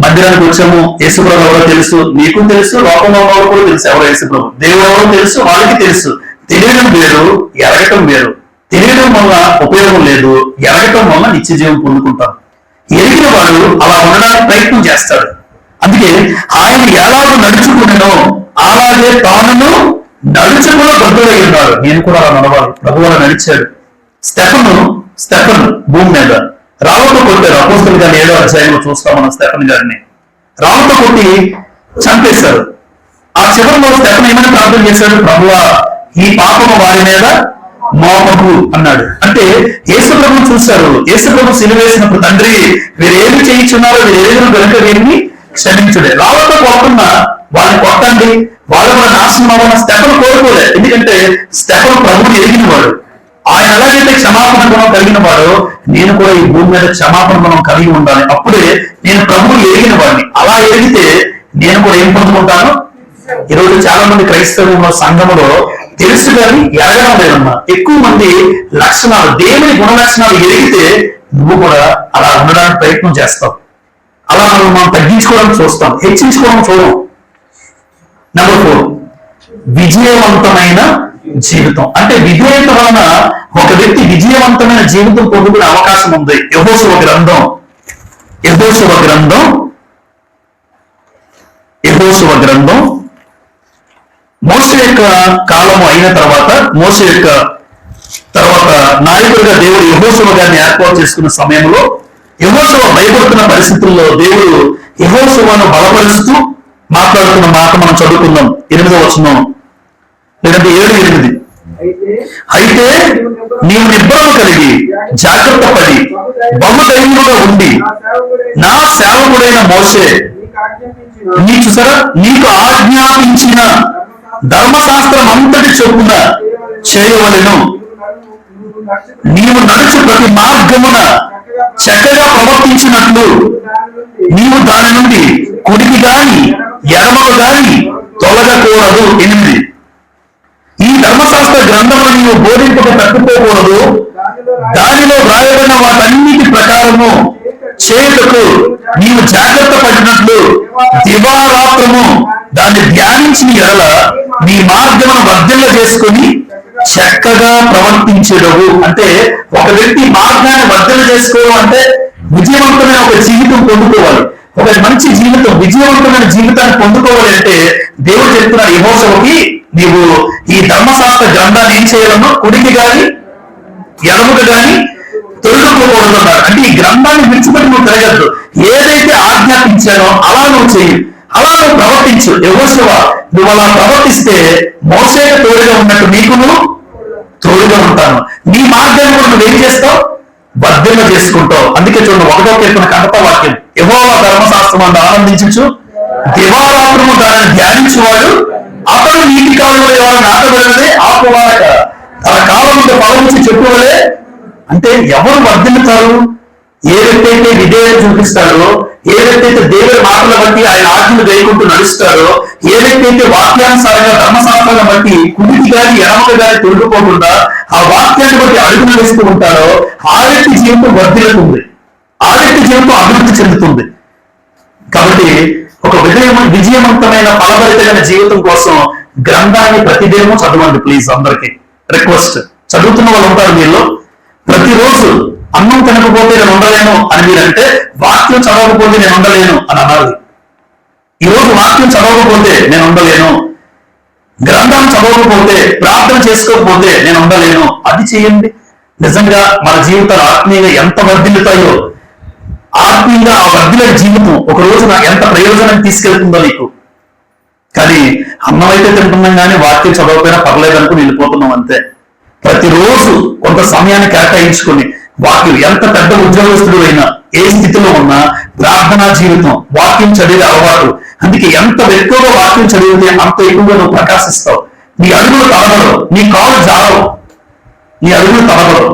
మందిరానికి వచ్చాము, యేసుప్రభు ఎవరో తెలుసు, నీకు తెలుసు, లోకంలో ఉన్నవారు కూడా తెలుసు ఎవరో యేసుప్రభు. దేవుడు ఎవరో తెలుసు, వాళ్ళకి తెలుసు. తెలియడం వేరు, ఎరగటం వేరు. తెలియడం వల్ల ఉపయోగం లేదు, ఎరగటం వల్ల నిత్య జీవం పొందుకుంటాం. ఎరిగిన వాడు అలా ఉండడానికి ప్రయత్నం చేస్తాడు. అందుకే ఆయన ఎలాగో నడుచుకున్నానో అలాగే తాను నడుచుకున్న బద్ధుడై ఉన్నాడు. నేను కూడా అలా నడవాలి. ప్రభు అలా నడిచాడు. స్టెఫను భూమి మీద రాళ్ళతో కొట్టారు. అపోస్తలులు గారిని 7వ అధ్యాయంలో చూస్తాం మనం. స్టెఫన్ గారిని రాళ్ళతో కొట్టి చంపేశారు. ఆ చివరిలో స్టెఫన్ ఏమైనా ప్రార్థన చేశాడు? ప్రభువా ఈ పాపము వారి మీద మోపకు అన్నాడు. అంటే యేసుప్రభుని చూశారు. యేసుప్రభు సిలువేసినప్పుడు తండ్రి వీరేమి చేయించున్నారో వీరేమి కనుక వీరిని క్షమించుడే. రాళ్ళతో కొట్టకుండా వాళ్ళని కొట్టండి, వాళ్ళు కూడా నాశనం అవ్వాలని స్టెఫన్ కోరుకోలేదు. ఎందుకంటే స్టెఫన్ ప్రభుని ఎరిగిన వాడు. ఆయన ఎలాగైతే క్షమాపణ గుణం కలిగిన వాడు, నేను కూడా ఈ భూమి మీద క్షమాపణ గుణం కలిగి ఉండాలి. అప్పుడే నేను ప్రభువుని ఎరిగిన వాడిని. అలా ఎరిగితే నేను కూడా ఏం పొందుకుంటాను? ఈరోజు చాలా మంది క్రైస్తవుల సంఘములో తెలుసు కానీ ఎరగడం లేదమ్మా. ఎక్కువ మంది లక్షణాలు, దేవుని గుణ లక్షణాలు ఎరిగితే నువ్వు కూడా అలా ఉండడానికి ప్రయత్నం చేస్తావు. అలా మనం తగ్గించుకోవడానికి చూస్తాం, హెచ్చించుకోవడం చూడం. నెంబర్ 4, విజయవంతమైన జీవితం. అంటే విధేయత వలన ఒక వ్యక్తి విజయవంతమైన జీవితం పొందుకునే అవకాశం ఉంది. యెహోషువ గ్రంథం మోషే యొక్క కాలము అయిన తర్వాత, మోషే యొక్క తర్వాత నాయకుడిగా దేవుడు యెహోషువ గారిని ఏర్పాటు చేసుకున్న సమయంలో యెహోషువ భయపడుతున్న పరిస్థితుల్లో దేవుడు యెహోషువను బలపరుస్తూ మాట్లాడుతున్న మాట మనం చదువుకుందాం. 8వ వచనం, లేదంటే 7:8. అయితే నీవు నిబ్బరము కలిగి జాగ్రత్త పడి బహుధైర్యముగా ఉండి నా సేవకుడైన మోషే చూసారా నీకు ఆజ్ఞాపించిన ధర్మశాస్త్రం అంతటి చొప్పున చేయవలెను. నీవు నడుచు ప్రతి మార్గమున చక్కగా ప్రవర్తించినట్లు నీవు దాని నుండి కుడికి గాని ఎడమకు గాని తొలగకూడదు. 8. ఈ ధర్మశాస్త్ర గ్రంథమును నీవు బోధింపక తప్పిపోకూడదు. దానిలో వ్రాయబడిన వాటన్నిటి ప్రకారము చేయుటకు నీవు జాగ్రత్త పడినట్లు దివారాత్రము దాన్ని ధ్యానించిన ఎడల నీ మార్గమును వర్ధిల్ల చేసుకుని చక్కగా ప్రవర్తించడవు. అంటే ఒక వ్యక్తి మార్గాన్ని వర్ధన చేసుకోవడం అంటే విజయవంతమైన ఒక జీవితం పొందుకోవాలి. ఒక మంచి జీవితం, విజయవంతమైన జీవితాన్ని పొందుకోవాలి అంటే దేవుడు చెప్తున్నాడు యెహోషువకి, నీవు ఈ ధర్మశాస్త్ర గ్రంథాన్ని ఏం చేయాలనో కుడికి గాని ఎడమకు గాని తొలగిపోకూడదు అన్నారు. అంటే ఈ గ్రంథాన్ని విడిచిపెట్టి నువ్వు తిరగద్దు. ఏదైతే ఆజ్ఞాపించానో అలా నువ్వు చెయ్యి, అలా నువ్వు ప్రవర్తించు. యెహోషువ నువ్వు అలా ప్రవర్తిస్తే మోషేకు తోడుగా ఉన్నట్టు నీకు నువ్వు తోడుగా ఉంటాను. నీ మార్గాన్ని కూడా నువ్వేం చేస్తావు? వర్ధిల్ల చేసుకుంటావు. అందుకే చూడండి 1వ కీర్తన కడప వాక్యం, యెహోవా ధర్మశాస్త్రం అందు ఆనందించు దివారాత్రము దానిని ధ్యానించువాడు అతడు నీటి కాలంలో ఎవరు నాటబడినదే ఆకువాడక తన కాలం మీద పలవించి చెప్పువలే. అంటే ఎవరు వర్ధిల్లుతారు? ఏ వ్యక్తి అయితే విధేయత చూపిస్తాడో, ఏ వ్యక్తి అయితే దేవుడి మాటలు బట్టి ఆయన ఆజ్ఞలు వేయకుంటూ నడుస్తాడో, ఏ వ్యక్తి అయితే వాక్యానుసారంగా ధర్మశాస్త్రాలను బట్టి కుడికి గాని ఎడమకు గాని తొలగిపోకుండా ఆ వాక్యాన్ని బట్టి అడుగులు వేస్తూ ఉంటాడో ఆ వ్యక్తి జీవితం వర్ధిల్లుతుంది, ఆ వ్యక్తి జీవితం అభివృద్ధి చెందుతుంది. కాబట్టి ఒక విజయవంతమైన ఫలభరితమైన జీవితం కోసం గ్రంథాన్ని ప్రతిదినము చదవండి ప్లీజ్. అందరికి రిక్వెస్ట్. చదువుతున్న వాళ్ళు ఉంటారు మీలో, ప్రతిరోజు అన్నం తినకపోతే నేను ఉండలేను అని మీరంటే వాక్యం చదవకపోతే నేను ఉండలేను అని అనాలి. ఈరోజు వాక్యం చదవకపోతే నేను ఉండలేను, గ్రంథం చదవకపోతే ప్రార్థన చేసుకోకపోతే నేను ఉండలేను, అది చేయండి. నిజంగా మన జీవితాలు ఆత్మీయంగా ఎంత వర్ధిల్లుతాయో, ఆత్మీయంగా ఆ వర్ధిల్లని జీవితం ఒక రోజు నాకు ఎంత ప్రయోజనం తీసుకెళ్తుందో నీకు. కానీ అన్నం అయితే తింటున్నాం కానీ వాక్యం చదవకపోయినా పర్లేదు అనుకుని వెళ్ళిపోతున్నాం అంతే. ప్రతిరోజు కొంత సమయాన్ని కేటాయించుకుని వాక్యం, ఎంత పెద్ద ఉద్యోగస్తుడు అయినా ఏ స్థితిలో ఉన్నా ప్రార్థనా జీవితం, వాక్యం చదివే అలవాటు. అందుకే ఎంత ఎక్కువగా వాక్యం చదివితే అంత ఎక్కువగా నువ్వు ప్రకాశిస్తావు. నీ అడుగులు తడబడవు, నీ కాళ్ళు జారవు, నీ అడుగులు తడబడవు,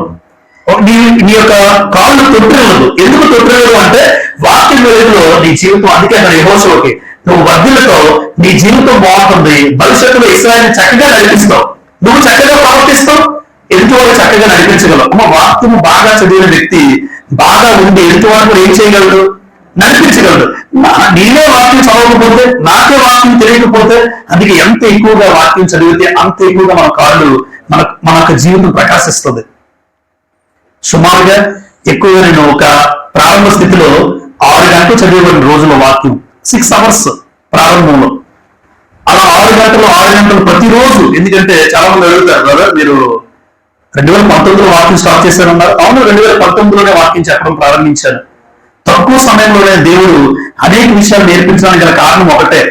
నీ యొక్క కాళ్ళు తొట్టిరలదు. ఎందుకు తొట్టిరలదు అంటే వాక్యం వెలుగులో నీ జీవితం. అందుకే అక్కడ యెహోషువకి నువ్వు వర్ధిల్లుతో నీ జీవితం బాగుంటుంది, భవిష్యత్తులో ఇశ్రాయేలుని చక్కగా నడిపిస్తావు, నువ్వు చక్కగా ప్రవర్తిస్తావు, ఎదుటివాడు చక్కగా నడిపించగలవు. అమ్మ వాక్యము బాగా చదివిన వ్యక్తి బాగా ఉండి ఎదుటివాడు కూడా ఏం చేయగలడు? నడిపించగలడు. నేనే వాక్యం చదవకపోతే, నాకే వాక్యం తెలియకపోతే, అందుకే ఎంత ఎక్కువగా వాక్యం చదివితే అంత ఎక్కువగా మన కాళ్ళు మన యొక్క జీవితం ప్రకాశిస్తుంది. సుమారుగా ఎక్కువగా నేను ఒక ప్రారంభ స్థితిలో 6 గంటలు చదివేవాడిని రోజులో వాక్యం, 6 hours ప్రారంభంలో. అలా 6 గంటలు ప్రతిరోజు. ఎందుకంటే చాలా మంది అడుగుతారు, కదా మీరు 2019లో వాక్యం స్టార్ట్ చేశారన్నారు. అవును, 2019లోనే వాక్యం చెప్పడం ప్రారంభించాను. తక్కువ సమయంలోనే దేవుడు అనేక విషయాలు నేర్పించడానికి గల కారణం ఒకటే,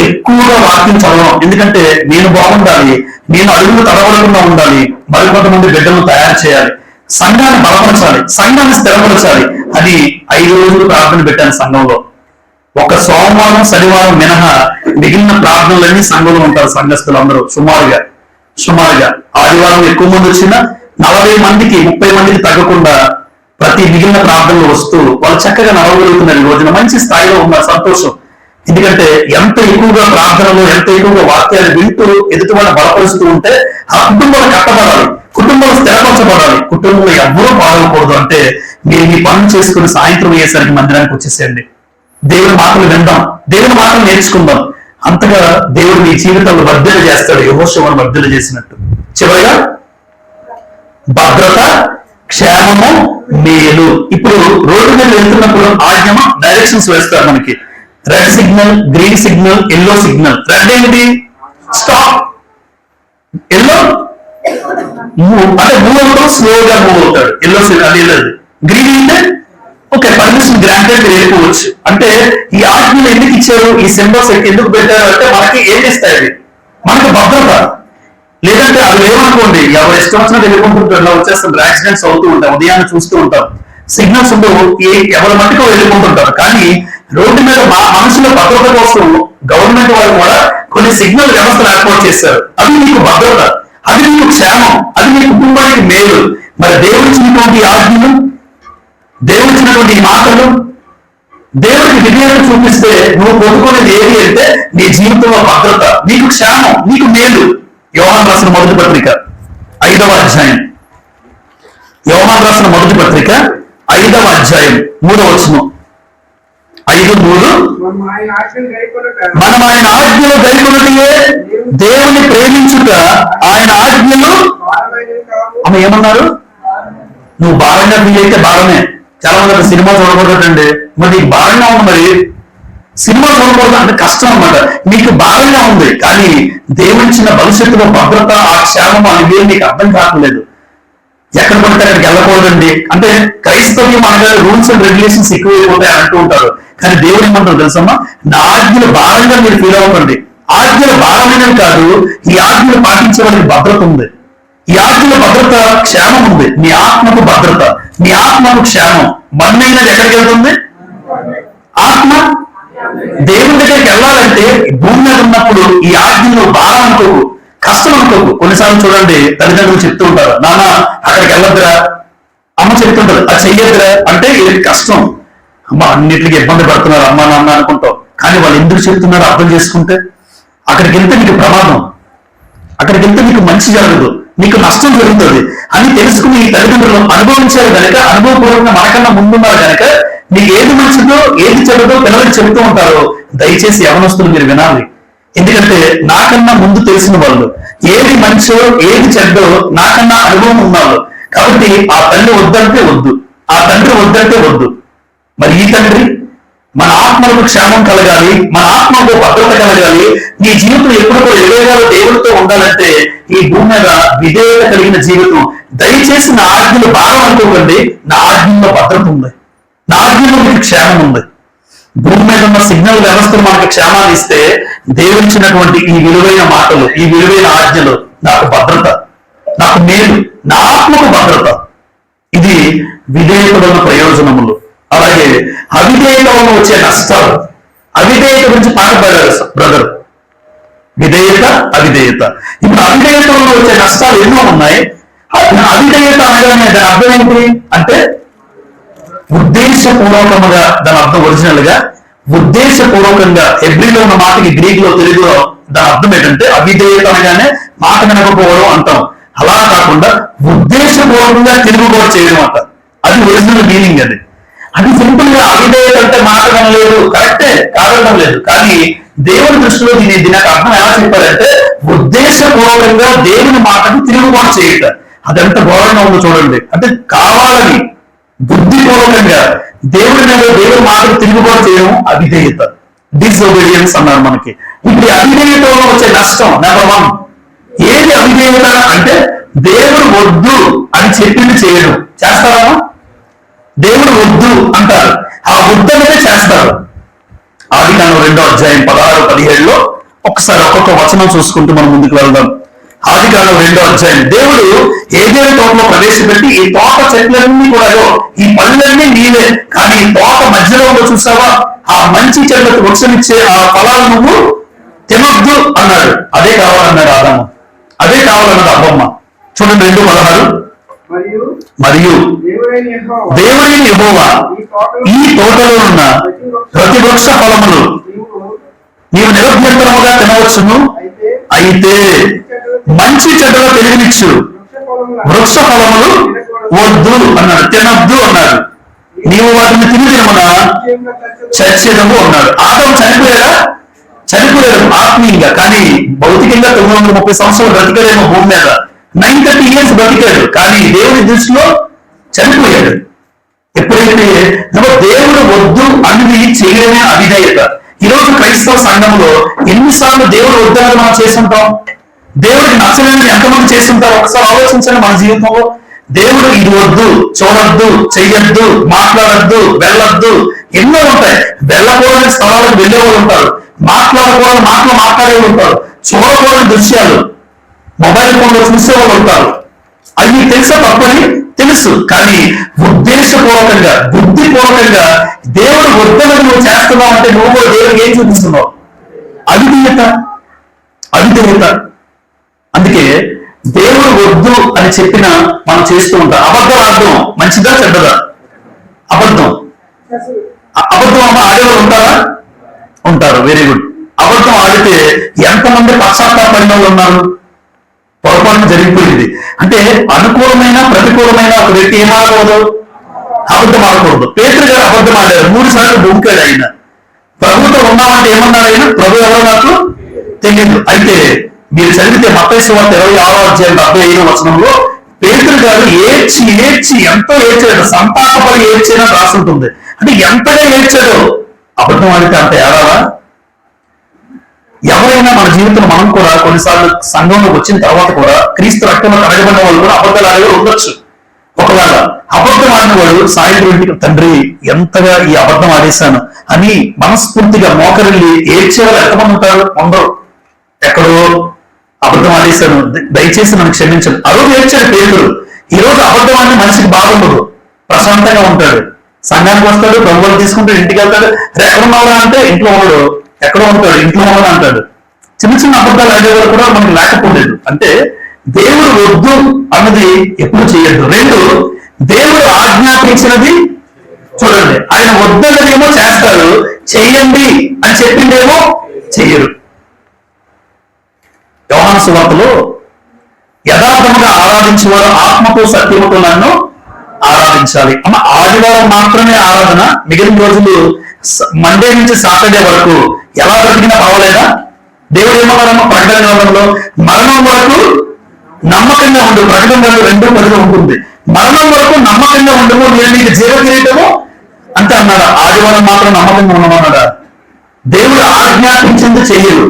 ఎక్కువగా వాక్యం చదవడం. ఎందుకంటే నేను బాగుండాలి, నేను అడుగులు తడవకుండా ఉండాలి, మరికొంతమంది బిడ్డలను తయారు చేయాలి, సంఘాన్ని బలపరచాలి, సంఘాన్ని స్థిరపరచాలి అని 5 రోజులు ప్రార్థన పెట్టాను సంఘంలో. ఒక సోమవారం శనివారం మినహా మిగిలిన ప్రార్థనలన్నీ సంఘంలో ఉంటారు సంఘస్థులు అందరూ. సుమారుగా ఆదివారం ఎక్కువ మంది వచ్చినా 40 మందికి 30 మందికి తగ్గకుండా ప్రతి మిగిలిన ప్రార్థనలు వస్తూ వాళ్ళు చక్కగా నడవగలుగుతున్నారు. ఈ రోజున మంచి స్థాయిలో ఉన్నారు, సంతోషం. ఎందుకంటే ఎంత ఎక్కువగా ప్రార్థనలు, ఎంత ఎక్కువగా వాక్యాలు వింటూ ఎదుటి వాళ్ళని బలపరుస్తూ ఉంటే ఆ కుటుంబాలు కట్టబడాలి, కుటుంబాలు స్థిరపరచబడాలి, కుటుంబంలో ఎవ్వరూ పాడవకూడదు. అంటే మీరు మీ పనులు చేసుకుని సాయంత్రం అయ్యేసరికి మందిరానికి వచ్చేసేయండి, దేవుని మాటలు విందాం, దేవుని మాటలు నేర్చుకుందాం. అంతగా దేవుడు మీ జీవితంలో వర్ధన చేస్తాడు, యెహోషువను వర్ధన చేసినట్టు. చివరిగా భద్రత, క్షేమము, మేలు. ఇప్పుడు రోడ్డు మీద వెళ్తున్నప్పుడు ఆజ్ఞమ డైరెక్షన్స్ వేస్తారు మనకి. Red signal, green signal, yellow signal. Red ఏంటి? స్టాప్. ఎల్లో అంటే మూవ్ అవుతాడు, స్లోగా మూవ్ అవుతాడు. ఎల్లో సిగ్నల్ అది వెళ్ళదు. గ్రీన్ అంటే ఓకే, పర్మిషన్ గ్రాంటెడ్, మీరు వెళ్ళిపోవచ్చు. అంటే ఈ ఆజ్ఞలు ఎందుకు ఇచ్చారు, ఈ సింబల్స్ ఎందుకు పెట్టారు అంటే మనకి ఏం ఇస్తాయి, మనకు భద్రత. లేదంటే అది ఏమనుకోండి, ఎవరు ఇష్టం వచ్చినా వెళ్ళుకుంటుంటారు, వచ్చేస్తుంటారు, యాక్సిడెంట్స్ అవుతూ ఉంటాం, ఉదయాన్ని చూస్తూ ఉంటాం, సిగ్నల్స్ ఉండవు, ఎవరి మట్టుకు వెళ్ళుకుంటుంటారు. కానీ రోడ్డు మీద మనుషుల భద్రత కోసం గవర్నమెంట్ వాళ్ళు కూడా కొన్ని సిగ్నల్ వ్యవస్థలు ఏర్పాటు చేశారు. అది మీకు భద్రత, అది మీకు క్షేమం, అది మీ కుటుంబానికి మేలు. మరి దేవుడిచ్చినటువంటి ఆజ్ఞలు, దేవుడిచ్చినటువంటి మాటలు, దేవుడికి విధేయత చూపిస్తే నువ్వు పొందుకునేది ఏది అంటే నీ జీవితంలో భద్రత, నీకు క్షేమం, నీకు మేలు. యోహాను రాసిన మొదటి పత్రిక 5వ అధ్యాయం, యోహాను రాసిన మొదటి పత్రిక 5వ అధ్యాయం 3వ వచనం. 5:3, మనం ఆయన ఆజ్ఞలు గైకొనుటయే దేవుని ప్రేమించుట, ఆయన ఆజ్ఞలు. ఆమె ఏమన్నారు, నువ్వు భారంగా ఫీల్ అయితే భారమే. చాలా మంది సినిమా చూడకూడదండి, మరి నీకు భారంగా ఉంది, మరి సినిమా చూడకూడదు అంటే కష్టం అన్నమాట. నీకు భారంగా ఉంది, కానీ దేవుడిచ్చిన భవిష్యత్తులో భద్రత, ఆ క్షేమం అనేది నీకు అర్థం కావట్లేదు. ఎక్కడ పడితే అక్కడికి వెళ్ళకూడదండి అంటే క్రైస్తవ్యం అనగా రూల్స్ అండ్ రెగ్యులేషన్స్ ఎక్కువైపోతాయి అంటూ ఉంటారు. కానీ దేవుడు ఏమంటారు తెలుసమ్మా, నా ఆజ్ఞలు భారంగా మీరు ఫీల్ అవ్వకండి. ఆజ్ఞలు భారమైనవి కాదు, ఈ ఆజ్ఞలు పాటించే వాళ్ళకి భద్రత ఉంది. ఈ ఆజ్ఞల భద్రత, క్షేమం ఉంది. నీ ఆత్మకు భద్రత, నీ ఆత్మకు క్షేమం. మన్నైనది ఎక్కడికి వెళ్తుంది, ఆత్మ దేవుని దగ్గరికి వెళ్ళాలంటే భూమి మీద ఉన్నప్పుడు ఈ ఆజ్ఞలు భారం అనుకోకు, కష్టం అనుకోకు. కొన్నిసార్లు చూడండి, తల్లిదండ్రులు చెప్తూ ఉంటారు, నాన్న అక్కడికి వెళ్ళొద్దురా, అమ్మ చెప్తుంటారు అది చెయ్యొద్దురా అంటే ఇది కష్టం, అమ్మ అన్నిటికీ ఇబ్బంది పడుతున్నారు అమ్మ నాన్న అనుకుంటాం. కానీ వాళ్ళు ఎందుకు చెప్తున్నారో అర్థం చేసుకుంటే అక్కడికి వెళ్తే నీకు ప్రమాదం, అక్కడికి వెళ్తే నీకు మంచి జరగదు, నీకు నష్టం జరుగుతుంది అని తెలుసుకుని ఈ తల్లిదండ్రులు అనుభవించారు కనుక, అనుభవపూర్వకంగా మనకన్నా ముందున్నారు కనుక నీకు ఏది మంచిదో ఏది చెడుదో పిల్లలకు చెబుతూ ఉంటారో దయచేసి యవనస్తులు మీరు వినాలి. ఎందుకంటే నాకన్నా ముందు తెలిసిన వాళ్ళు, ఏది మంచో ఏది చెడ్డో నాకన్నా అనుభవం ఉన్నారు. కాబట్టి ఆ తల్లి వద్దంటే వద్దు, ఆ తండ్రి వద్దంటే వద్దు. మరి ఈ తండ్రి, మన ఆత్మలకు క్షేమం కలగాలి, మన ఆత్మకు భద్రత కలగాలి, నీ జీవితం ఎప్పుడు కూడా ఎదురుగాలో దేవుడితో ఉండాలంటే ఈ భూమి మీద విధేయత కలిగిన జీవితం. దయచేసి నా ఆజ్ఞలు భారం అనుకోకండి, నా ఆజ్ఞలో భద్రత ఉంది, నా ఆజ్ఞలో మీకు క్షేమం ఉంది. భూమి మీద ఉన్న సిగ్నల్ వ్యవస్థలు మనకు క్షేమాన్ని ఇస్తే దేవుడిచ్చినటువంటి ఈ విలువైన మాటలు, ఈ విలువైన ఆజ్ఞలు నాకు భద్రత, నాకు మేలు, నా ఆత్మకు భద్రత. ఇది విధేయత వల్ల ప్రయోజనములు. అలాగే అవిధేయత వల్ల వచ్చే నష్టాలు. అవిధేయత గురించి పాట పాడారు బ్రదర్, విధేయత అవిధేయత. ఇప్పుడు అవిధేయత వల్ల వచ్చే నష్టాలు ఎన్నో ఉన్నాయి. అవిధేయత అనగానే దాని అర్థం ఏంటి అంటే ఉద్దేశపూర్వకముగా, దాని అర్థం ఒరిజినల్ గా ఉద్దేశపూర్వకంగా. హెబ్రీలో ఉన్న మాటకి గ్రీక్ లో తెలుగులో దాని అర్థం ఏంటంటే అవిధేయత అనగానే మాట వినకపోవడం అంటాం. అలా కాకుండా ఉద్దేశపూర్వకంగా తిరుగుబాటు చేయడం అంట, అది ఒరిజినల్ మీనింగ్. అది సింపుల్ గా అవిధేయత అంటే మాట వినలేదు, కరెక్టే, కాదనడం లేదు. కానీ దేవుని దృష్టిలో దీనికి అర్థం ఎలా చెప్పారంటే ఉద్దేశపూర్వకంగా దేవుని మాటకు తిరుగుబాటు చేయట. అదంత ఘోరంగా ఉందో చూడండి. అంటే కావాలని బుద్ధిపూర్వకంగా దేవుడి మీద, దేవుడి మాటకు తిరుగుబాటు చేయడం అవిధేయత, డిస్ఒబీడియన్స్ అన్నారు మనకి. ఇప్పుడు అవిధేయత వల్ల వచ్చే నష్టం నెంబర్ 1. ఏది అవిధేయత అంటే దేవుడు వద్దు అని చెప్పింది చేయడం. చేస్తారా? దేవుడు వద్దు అంటారు, ఆ వద్దు అనేది చేస్తారు. ఆదికాండం 2వ అధ్యాయం 16-17లో ఒకసారి ఒక్కొక్క వచనం చూసుకుంటూ మనం ముందుకు వెళ్దాం. ఆదికాండం 2వ అధ్యాయం, దేవుడు ఏదేని తోటలో ప్రవేశపెట్టి ఈ తోట చెట్లన్నీ కూడా, ఈ పళ్ళన్నీ నీవే, కానీ ఈ తోట మధ్యలో ఉందో చూసావా, ఆ మంచి చెట్లకు వృక్షమిచ్చే ఆ ఫలాలు నువ్వు తినొద్దు అన్నాడు. అదే కావాలన్నాడు ఆదాము, అదే కావాలన్నాడు అబ్బమ్మ. చూడండి 2:16, మరియు దేవుడైన యెహోవా ఈ తోటలో ఉన్న ప్రతి వృక్ష ఫలములు నీవు నిరభ్యంతరముగా తినవచ్చును, అయితే మంచి చెడ్డలో తెలియనిచ్చు వృక్ష ఫలములు వద్దు అన్నాడు, తినద్దు అన్నాడు. నీవు వాటిని తినమున చచ్చేదము అన్నాడు. ఆదాము చనిపోయాడా? చనిపోయాడు ఆత్మీయంగా, కానీ భౌతికంగా 930 సంవత్సరాలు బ్రతికాడేమో భూమి మీద. 930 years బ్రతికాడు, కానీ దేవుడి దృష్టిలో చనిపోయాడు. ఎప్పుడైతే దేవుడు వద్దు అనేది చేయడమే అవిధేయత. ఈరోజు క్రైస్తవ సంఘంలో ఎన్నిసార్లు దేవుడు వద్దన్నది మనం చేస్తుంటాం, దేవుడికి నచ్చలేని ఎంతమంది చేస్తుంటారు ఒకసారి ఆలోచించండి. మన జీవితంలో దేవుడు ఇది వద్దు, చూడొద్దు, చెయ్యొద్దు, మాట్లాడొద్దు, వెళ్ళొద్దు, ఎన్నో ఉంటాయి. వెళ్ళకూడని స్థలాలకు వెళ్ళేవాళ్ళు ఉంటారు, మాట్లాడకూడని మాటలు మాట్లాడేవాళ్ళు ఉంటారు, చూడకూడని దృశ్యాలు మొబైల్ ఫోన్లో చూసేవాళ్ళు ఉంటారు. అది నీకు తెలుసా తప్పని తెలుసు, కానీ ఉద్దేశపూర్వకంగా బుద్ధిపూర్వకంగా దేవుడు వద్దనని నువ్వు చేస్తున్నావు అంటే నువ్వు కూడా దేవుడికి ఏం చూపిస్తున్నావు? అవిధేయత. అవిధేయత. అందుకే దేవుడు వద్దు అని చెప్పిన మనం చేస్తూ ఉంటాం. అబద్ధం ఆడడం మంచిదా చెడ్డదా? అబద్ధం. అబద్ధం అమ్మ ఆడేవాళ్ళు ఉంటారా? ఉంటారు. Very good. అబద్ధం ఆడితే ఎంతమంది పశ్చాత్తాపడిన వాళ్ళు ఉన్నారు? పొరపాటు జరిగిపోయింది అంటే అనుకూలమైన ప్రతికూలమైన ఒక వ్యక్తి ఏం ఆడకూడదు? అబద్ధం ఆడకూడదు. పేతురు గారు అబద్ధం ఆడారు, 3 సార్లు బొంకాడు. ఆయన ప్రభుత్వం ఉన్నామంటే ఏమన్నారు? ఆయన ప్రభు ఎవరో నాకు తెలియదు. అయితే మీరు చదివితే మత్తయి సువార్త 26వ అధ్యాయం 45వ వచనంలో పేతురు గారు ఏడ్చి ఏడ్చి ఎంతో ఏడ్చాడు, సంతాపపడి ఏడ్చేనా రాసుంటుంది. అంటే ఎంతగా ఏడ్చాడో. అబద్ధం ఆడితే అంత ఏడాలా? ఎవరైనా మన జీవితంలో మనం కూడా కొన్నిసార్లు సంఘంలోకి వచ్చిన తర్వాత కూడా క్రీస్తు రక్తంలో కడగబడిన వాళ్ళు కూడా అబద్ధాలు ఆడే ఉండొచ్చు. ఒకవేళ అబద్ధం ఆడిన వాడు సాయంత్రం ఇంటికి తండ్రి ఎంతగా ఈ అబద్ధం ఆడేశాను అని మనస్ఫూర్తిగా మోకరిల్లి ఏడ్చేవాళ్ళు ఎంతమంది ఉంటారు? ఉండరు. ఎక్కడో అబద్ధం ఆడేశాను, దయచేసి మనకు క్షమించండి. ఆ రోజు ఏడ్చాడు పేతురు. ఈ రోజు అబద్ధం ఆడిన మనిషికి బాగుండదు, ప్రశాంతంగా ఉంటాడు, సంఘానికి వస్తాడు, ప్రభువులు తీసుకుంటాడు, ఇంటికి వెళ్తాడు. ఎక్కడ ఉన్నాడా అంటే ఇంట్లో ఉన్నాడు, ఎక్కడో ఉంటాడు, ఇంట్లో ఉన్నాడు అంటాడు. చిన్న చిన్న అబద్ధాలు ఆడేవారు కూడా మనకు లేకపోలేదు. అంటే దేవుడు వద్దు అన్నది ఎప్పుడు చేయొద్దు. 2, దేవుడు ఆజ్ఞాపించినది చూడండి. ఆయన వద్దన్నదేమో చేస్తారు, చెయ్యండి అని చెప్పిందేమో చెయ్యరు. యోహాను సువార్తలో యథార్థముగా ఆరాధించేవారు ఆత్మతో సత్యముతో నన్ను ఆరాధించాలి అమ్మ. ఆదివారం మాత్రమే ఆరాధన, మిగిలిన రోజులు మండే నుంచి సాటర్డే వరకు ఎలా బ్రతికినా పర్వాలేదా? దేవుడు ఏమన్నారమ్మా ప్రకటన గ్రంథంలో? మరణం వరకు నమ్మకంగా ఉండు. ప్రకటన గ్రంథం 2:10 ఉంటుంది. మరణం వరకు నమ్మకంగా ఉండము, నేను నీకు జీవ కిరీటము అంతే అన్నాడా? ఆదివారం మాత్రం నమ్మకంగా ఉండమన్నాడా? దేవుడు ఆజ్ఞాపించింది చెయ్యరు.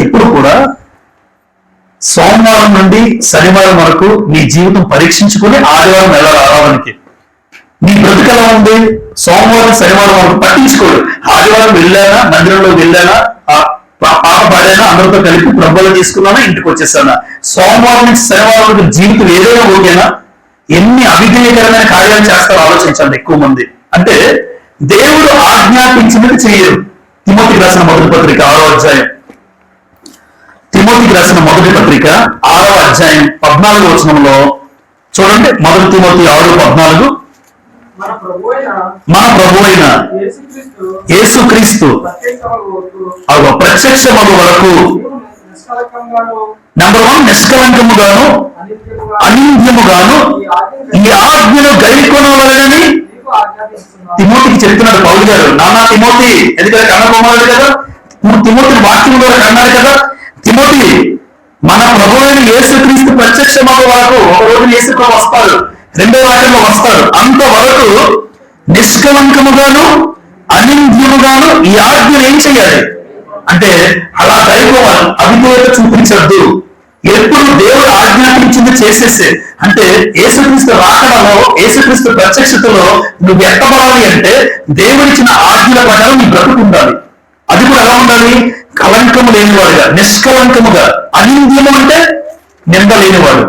ఎప్పుడు కూడా సోమవారం నుండి శనివారం వరకు నీ జీవితం పరీక్షించుకుని ఆదివారం వెళ్ళాలి ఆరాధనకి. నీ బ్రతుకలా ఉంది? సోమవారం శనివారం వరకు పట్టించుకోడు. ఆదివారం వెళ్ళానా, మందిరంలో వెళ్ళానా, పాట పాడానా, అందరితో కలిపి ప్రభువులు తీసుకున్నానా, ఇంటికి వచ్చేసానా? సోమవారం నుంచి శనివారం వరకు జీవితం ఏదైనా ఓకేనా? ఎన్ని అవిధేయకరమైన కార్యాలు చేస్తారో ఆలోచించండి ఎక్కువ మంది. అంటే దేవుడు ఆజ్ఞాపించినది చేయరు. తిమోతికి రాసిన మొదటి పత్రిక 6వ అధ్యాయం, తిమోతికి రాసిన మొదటి పత్రిక 6వ అధ్యాయం 14వ వచనంలో చూడండి. 1 తిమోతి 6:14 మన ప్రభు అయిన యేసుక్రీస్తు ప్రత్యక్షమగు వరకు నెంబర్ 1 నిష్కలంకముగాను అనింద్యముగాను ఈ ఆజ్ఞను గైకొనవలెనని తిమోతికి చెప్తున్నాడు పౌలు గారు. నాన్న తిమోతి, ఎందుకంటే కన్న కుమారుడు కదా, తిమోతిని వాక్యం ద్వారా కన్నారు కదా. తిమోతి, మన ప్రభు అయిన యేసుక్రీస్తు ప్రత్యక్షమగు వరకు, ఒక రోజు యేసుక్రీస్తు వస్తాడు, 2వ వాక్యంలో వస్తాడు, అంతవరకు నిష్కలంకముగాను అనింద్యముగాను ఈ ఆజ్ఞను ఏం చేయాలి అంటే అలా దైవవాళ్ళు అవిధేయత చూపించద్దు. ఎప్పుడు దేవుడు ఆజ్ఞాపించింది చేసేసే. అంటే యేసుక్రీస్తు రాకడలో, యేసుక్రీస్తు ప్రత్యక్షతలో నువ్వు ఎత్తబడాలి అంటే దేవుడిచ్చిన ఆజ్ఞల ప్రకారం నీ బ్రతుకు ఉండాలి. అది కూడా ఎలా ఉండాలి? కలంకము లేనివాడుగా, నిష్కలంకముగా. అనింద్యము అంటే నింద లేనివాడు,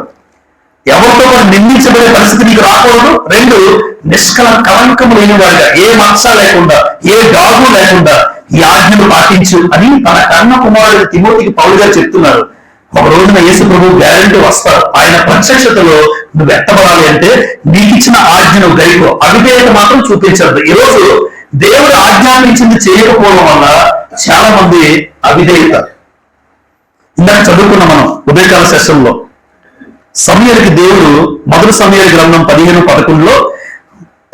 ఎవరితో కూడా నిందించబడే పరిస్థితి నీకు రాకూడదు. 2 కలంకము లేనివాడుగా, ఏ మచ్చ లేకుండా, ఏ డాగు లేకుండా ఈ ఆజ్ఞను పాటించు అని తన కన్న కుమారుడు తిమోతికి పౌలు గారు చెప్తున్నారు. ఒక రోజున యేసు ప్రభు గ్యారెంటీ వస్తారు. ఆయన ప్రత్యక్షతలో నువ్వు ఎత్తబడాలి అంటే నీకు ఇచ్చిన ఆజ్ఞను గైకో, అవిధేయత మాత్రం చూపించద్దు. ఈరోజు దేవుడు ఆజ్ఞాపించింది చేయకపోవడం వల్ల చాలా మంది అవిధేయత. ఇందాక చదువుకున్నాం మనం ఉదయకాల సెషన్లో. సమూయేలుకి దేవుడు మొదటి సమూయేలు గ్రంథం 15:11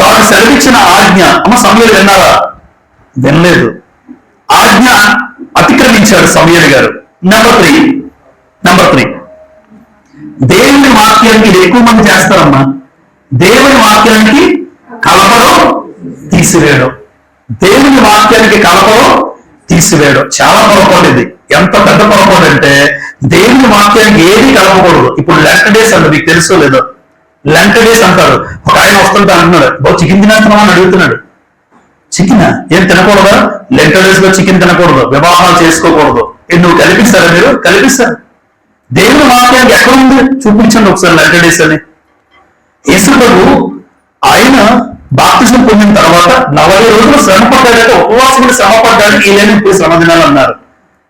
తాను సెలవిచ్చిన ఆజ్ఞ, అమ్మ సమూయేలు విన్నారా? వినలేదు. ఆజ్ఞ అతిక్రమించాడు సమూయేలు గారు. నెంబర్ 3 దేవుని వాక్యానికి ఎక్కువ మంది చేస్తారమ్మా. దేవుని వాక్యానికి కలపడం తీసివేయడం, దేవుని వాక్యానికి కలపడం తీసివేయడం చాలా పొరపాటు. ఇది ఎంత పెద్ద పొరపాటు అంటే దేవుని వాక్యానికి ఏది కలపకూడదు. ఇప్పుడు లెంట్ డేస్ అంటే మీకు తెలుసో లేదో, లెంట్ డేస్ అంటారు. ఒక ఆయన వస్తుంటా అంటున్నాడు, బాబు చికెన్ తినేస్తున్నావా అని అడుగుతున్నాడు. చికెన్ ఏం తినకూడదా? లెంట్ డేస్ లో చికెన్ తినకూడదు, వివాహాలు చేసుకోకూడదు. నువ్వు కల్పిస్తారా? మీరు కల్పిస్తారు. దేవుని వాక్యానికి ఎక్కడ ఉంది చూపించండి ఒకసారి లెంట్ డేస్ అని. యేసు ప్రభు ఆయన బాప్తిజం పొందిన తర్వాత 40 రోజులు శ్రమ పడ్డాడంటే, ఉపవాసములు శ్రమ పడ్డానికి ఏదైనా ఇప్పుడు శ్రమ దినాలు అన్నారు.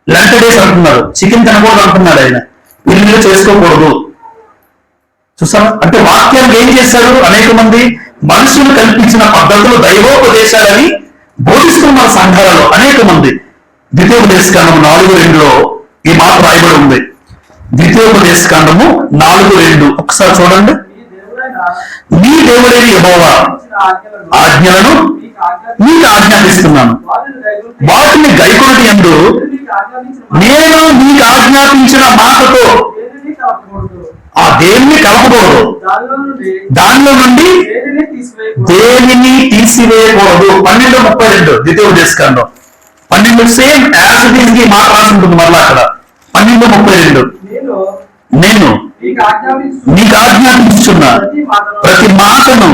లెంట్ డేస్ అంటున్నారు. చికెన్ తినకూడదు అంటున్నాడు ఆయన, వీళ్ళు చేసుకోకూడదు. చూసారా? అంటే వాక్యానికి ఏం చేశారు? అనేక మంది మనుషులు కల్పించిన పద్ధతులు, దైవోపదేశాలని బోధిస్తున్నారు సంఘాలలో అనేక మంది. ద్వితీయోపదేశ కాండము 4:2 ఈ మాట రాయబడి ఉంది. ద్వితీయోపదేశ కాండము 4:2 ఒకసారి చూడండి. నీ దేవుడైన యెహోవా ఆజ్ఞలను నీకు ఆజ్ఞాపిస్తున్నాను, వాటిని గైకొనుట యందు నేను నీకు ఆజ్ఞాపించిన మాటతో ఆ దేన్ని కలపకూడదు, దానిలో నుండి దేనిని తీసివేయకూడదు. 12:32 ద్వితీయోపదేశ కాండం 12 సేమ్ యాజ్ ఇట్ ఈజ్ కి మాట రాసి ఉంటుంది. మళ్ళీ అక్కడ 12:32 నేను నీకు ఆజ్ఞాపించుచున్న ప్రతి మాటను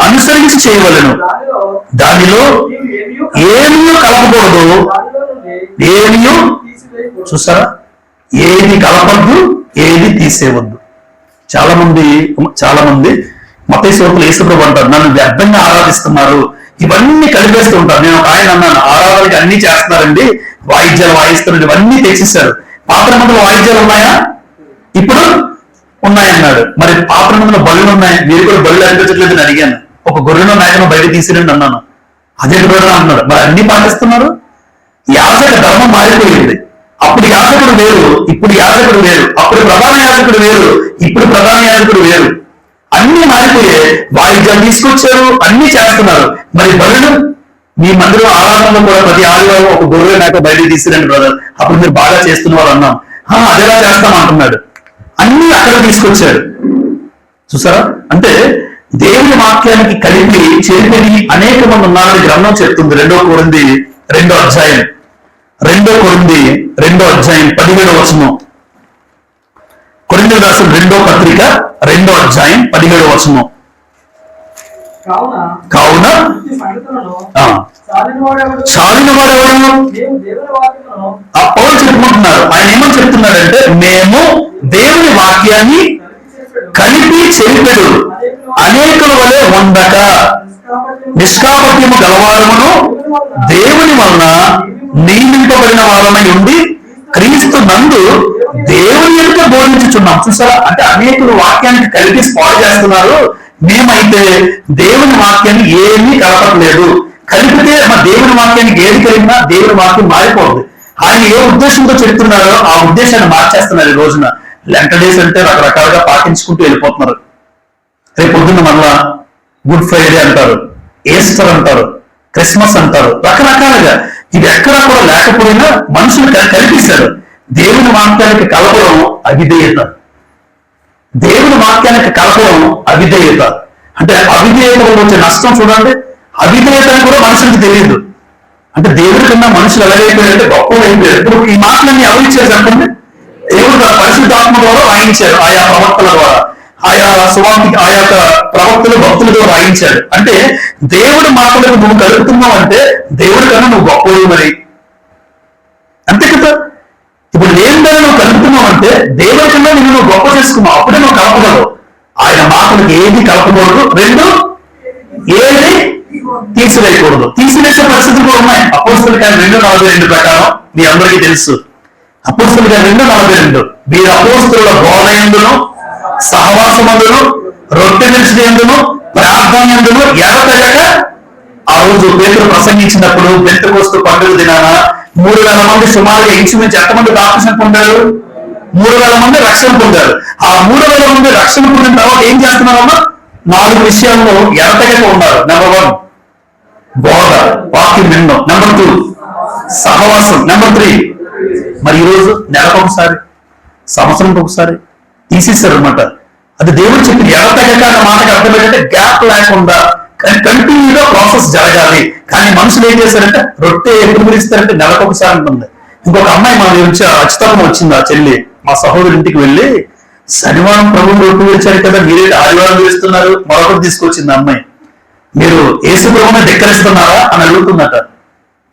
అనుసరించి చేయవలను, దానిలో ఏమీ కలపకూడదు, ఏమీ. చూసారా? ఏది కలపద్దు, ఏది తీసేవద్దు. చాలా మంది మత్తయి సువార్తలో యేసు ప్రభు అంటారు, నన్ను వ్యర్థంగా ఆరాధిస్తున్నారు, ఇవన్నీ కలిపేస్తూ ఉంటారు. నేను ఒక ఆయన అన్నాను, ఆరాధనకి అన్ని చేస్తున్నారండి, వాయిద్యాలు వాయిస్తున్నారు, ఇవన్నీ తెచ్చిస్తారు. పాత నిబంధనలో వాయిద్యాలు ఉన్నాయా? ఇప్పుడు ఉన్నాయన్నాడు. మరి పాత నిబంధనలో బళ్ళు ఉన్నాయి, మీరు కూడా బళ్ళు అనిపించట్లేదని అడిగాను. ఒక గొర్రెను మేకను బయట తీసిరండి అన్నాను. అదే గొర్రెను అన్నాడు. మరి అన్ని పాటిస్తున్నారు. యాజక ధర్మం మారిపోయింది. అప్పుడు యాజకుడు వేరు, ఇప్పుడు యాజకుడు వేరు. అప్పుడు ప్రధాన యాజకుడు వేరు, ఇప్పుడు ప్రధాన యాజకుడు వేరు. అన్ని మారిపోయే. వాయిద్యాలు తీసుకొచ్చారు, అన్ని చేస్తున్నారు. మరి బలులు మీ మందిరం ఆరాధనలో కూడా ప్రతి ఆదివారం ఒక గొర్రె మేక బయట తీసిరండి బ్రదర్, అప్పుడు మీరు బాగా చేస్తున్నారు అన్నాం. అదేలా చేస్తాం అంటున్నాడు. అన్ని అక్కడ తీసుకొచ్చాడు. చూసారా? అంటే దేవుని వాక్యానికి కలిపి చేరిపోయి అనేక మంది ఉన్నారని గ్రంథం చెప్తుంది. 2 కొరింథీ 2వ అధ్యాయం 17వ వచనం. కొరింథీయులకు రాసిన 2వ పత్రిక 2వ అధ్యాయం 17వ వచనం. కావున చాలిన వాడెవడు? పౌలు చెప్పుకుంటున్నారు. ఆయన ఏమని చెప్తున్నాడంటే, మేము దేవుని వాక్యాన్ని కలిపి చెరిపెడు అనేకుల వలె ఉండక నిష్కాపట్యము గలవారమును దేవుని వలన నియమింపబడిన వారమై ఉండి క్రీస్తు నందు దేవుని యొక్క బోధించుచున్నాం. చూసారా? అంటే అనేకులు వాక్యానికి కలిపి స్పాట్ చేస్తున్నారు. మేమైతే దేవుని వాక్యాన్ని ఏమీ కలపట్లేదు. కలిపితే మా దేవుని వాక్యానికి ఏది కలిగినా దేవుని వాక్యం మారిపోతుంది. ఆయన ఏ ఉద్దేశంతో చెప్తున్నారో ఆ ఉద్దేశాన్ని మార్చేస్తున్నారు. ఈ రోజున లెంట డేస్ అంటే రకరకాలుగా పాటించుకుంటూ వెళ్ళిపోతున్నారు. రేపు పొద్దున్న మళ్ళా గుడ్ ఫ్రైడే అంటారు, ఈస్టర్ అంటారు, క్రిస్మస్ అంటారు, రకరకాలుగా. ఇది ఎక్కడా కూడా లేకపోయినా మనుషులు కల్పిస్తారు. దేవుని వాక్యానికి కలపడం అవిధేయత. దేవుని వాక్యానికి కలపడం అవిధేయత. అంటే అవిధేయత వల్ల వచ్చే నష్టం చూడండి. అవిధేయత కూడా మనుషులకు తెలియదు. అంటే దేవుడి కన్నా మనుషులు ఎలాగైపోయారంటే గొప్ప అయిపోయారు. ఇప్పుడు ఈ మాటలన్నీ ఎవరు ఇచ్చారు చెప్పండి? దేవుడు పరిశుద్ధాత్మ ద్వారా రాయించారు. ఆయా ప్రవక్తల ద్వారా, ఆయా ప్రవక్తలు భక్తుల ద్వారా రాయించాడు. అంటే దేవుడి మాటలకు నువ్వు కలుపుతున్నావు అంటే దేవుడి కన్నా నువ్వు గొప్పవి మరి. అంతే కదా? ఇప్పుడు ఏంటని నువ్వు కలుపుతున్నావు అంటే దేవుడి కన్నా నువ్వు గొప్ప చేసుకున్నావు. అప్పుడే నువ్వు కలపగలవు. ఆయన మాటలకు ఏది కలపకూడదు, 2 ఏది తీసివేయకూడదు. తీసివేసే పరిస్థితులు కూడా ఉన్నాయి. అపోస్తలుల కార్యం 2:42 ప్రకారం మీ అందరికీ తెలుసు. అపోస్తలుల కార్యం 2:42 వీరు అపోస్తలుల బోధయందును సహవాసమందును రొట్టె విరుచుటయందును ప్రార్థన యందును ఎడతెగక. ఆ రోజు పేతురు ప్రసంగించినప్పుడు పెంతెకోస్తు పండుగ దినాన 3,000 మంది సుమారుగా ఇంచుమించు ఎంతమంది బాప్తిసం పొందారు? 3,000 మంది రక్షణ పొందారు. ఆ 3,000 మంది రక్షణ పొందిన తర్వాత ఏం చేస్తున్నారమ్మా? 4 విషయాల్లో ఎడతెగక ఉన్నారు. నెంబర్ 1 బోధ, వాక్యం వినడం. నెంబర్ 2 సహవాసం. నెంబర్ 3 మరి ఈరోజు నెలకొకసారి, సంవత్సరంకి ఒకసారి తీసేశారు అనమాట. అది దేవుడు చెప్పి ఎడతెగక అన్న మాటకి అర్థం ఏంటంటే గ్యాప్ లేకుండా కంటిన్యూగా ప్రాసెస్ జరగాలి. కానీ మనుషులు ఏం చేశారంటే రొట్టె ఎప్పుడు గురిస్తారంటే నెలకొకసారి ఉంటుంది. ఇంకొక అమ్మాయి మన నుంచి అచ్యుతమ్మ వచ్చింది. ఆ చెల్లి మా సహోదరు ఇంటికి వెళ్ళి శనివారం ప్రభువు రొట్టె విరిచాడు కదా, మీరేంటి ఆదివారం విరుస్తున్నారు? మరొకటి తీసుకొచ్చింది అమ్మాయి. మీరు యేసు ప్రభువుని ధిక్కరిస్తున్నారా అని అడుగుతుందట.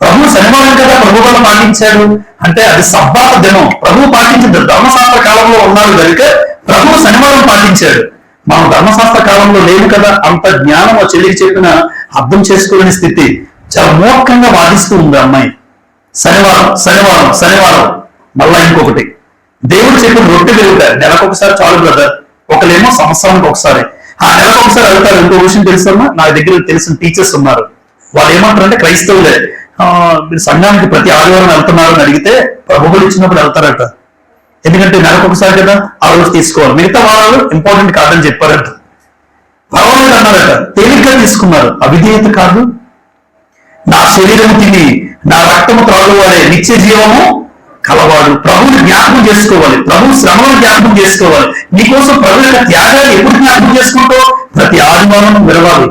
ప్రభు శనివారం కదా ప్రభు వల్ల పాటించాడు అంటే అది సబ్బాత దినం, ప్రభువు పాటించింది. ధర్మశాస్త్ర కాలంలో ఉన్నారు కనుక ప్రభువు శనివారం పాటించాడు. మనం ధర్మశాస్త్ర కాలంలో లేవు కదా. అంత జ్ఞానం ఆ చెల్లికి చెప్పిన అర్థం చేసుకోలేని స్థితి. చాలా మూర్ఖంగా వాదిస్తూ ఉంది అమ్మాయి. శనివారం శనివారం శనివారం. మళ్ళా ఇంకొకటి, దేవుడు చెప్పిన రొట్టె వెలుగుట నెలకొకసారి చాలు బ్రదర్, ఒకలేమో సంవత్సరానికి ఒకసారి. ఆ నెలకు ఒకసారి వెళ్తారు. ఇంకో విషయం తెలుసమ్మా, నా దగ్గర తెలిసిన టీచర్స్ ఉన్నారు. వాళ్ళు ఏమంటారంటే క్రైస్తవులే, మీరు సంఘానికి ప్రతి ఆదివారం వెళ్తున్నారు అని అడిగితే ప్రభువులు ఇచ్చినప్పుడు వెళ్తారట. ఎందుకంటే నెలకు ఒకసారి కదా, ఆ రోజు తీసుకోవాలి, మిగతా వాళ్ళు ఇంపార్టెంట్ కాదని చెప్పారట. పర్వాలేదు అన్నారట, తేలిగ్గా తీసుకున్నారు. అవిధేయత కాదు. నా శరీరము తిని నా రక్తము త్రాగువాడే నిత్య జీవము కలవాడు. ప్రభువుని జ్ఞాపకం చేసుకోవాలి, ప్రభు శ్రమను జ్ఞాపకం చేసుకోవాలి. నీకోసం ప్రభు యొక్క త్యాగాలు ఎప్పుడు జ్ఞాపకం చేసుకుంటావు? ప్రతి ఆదివారం విరవాలి,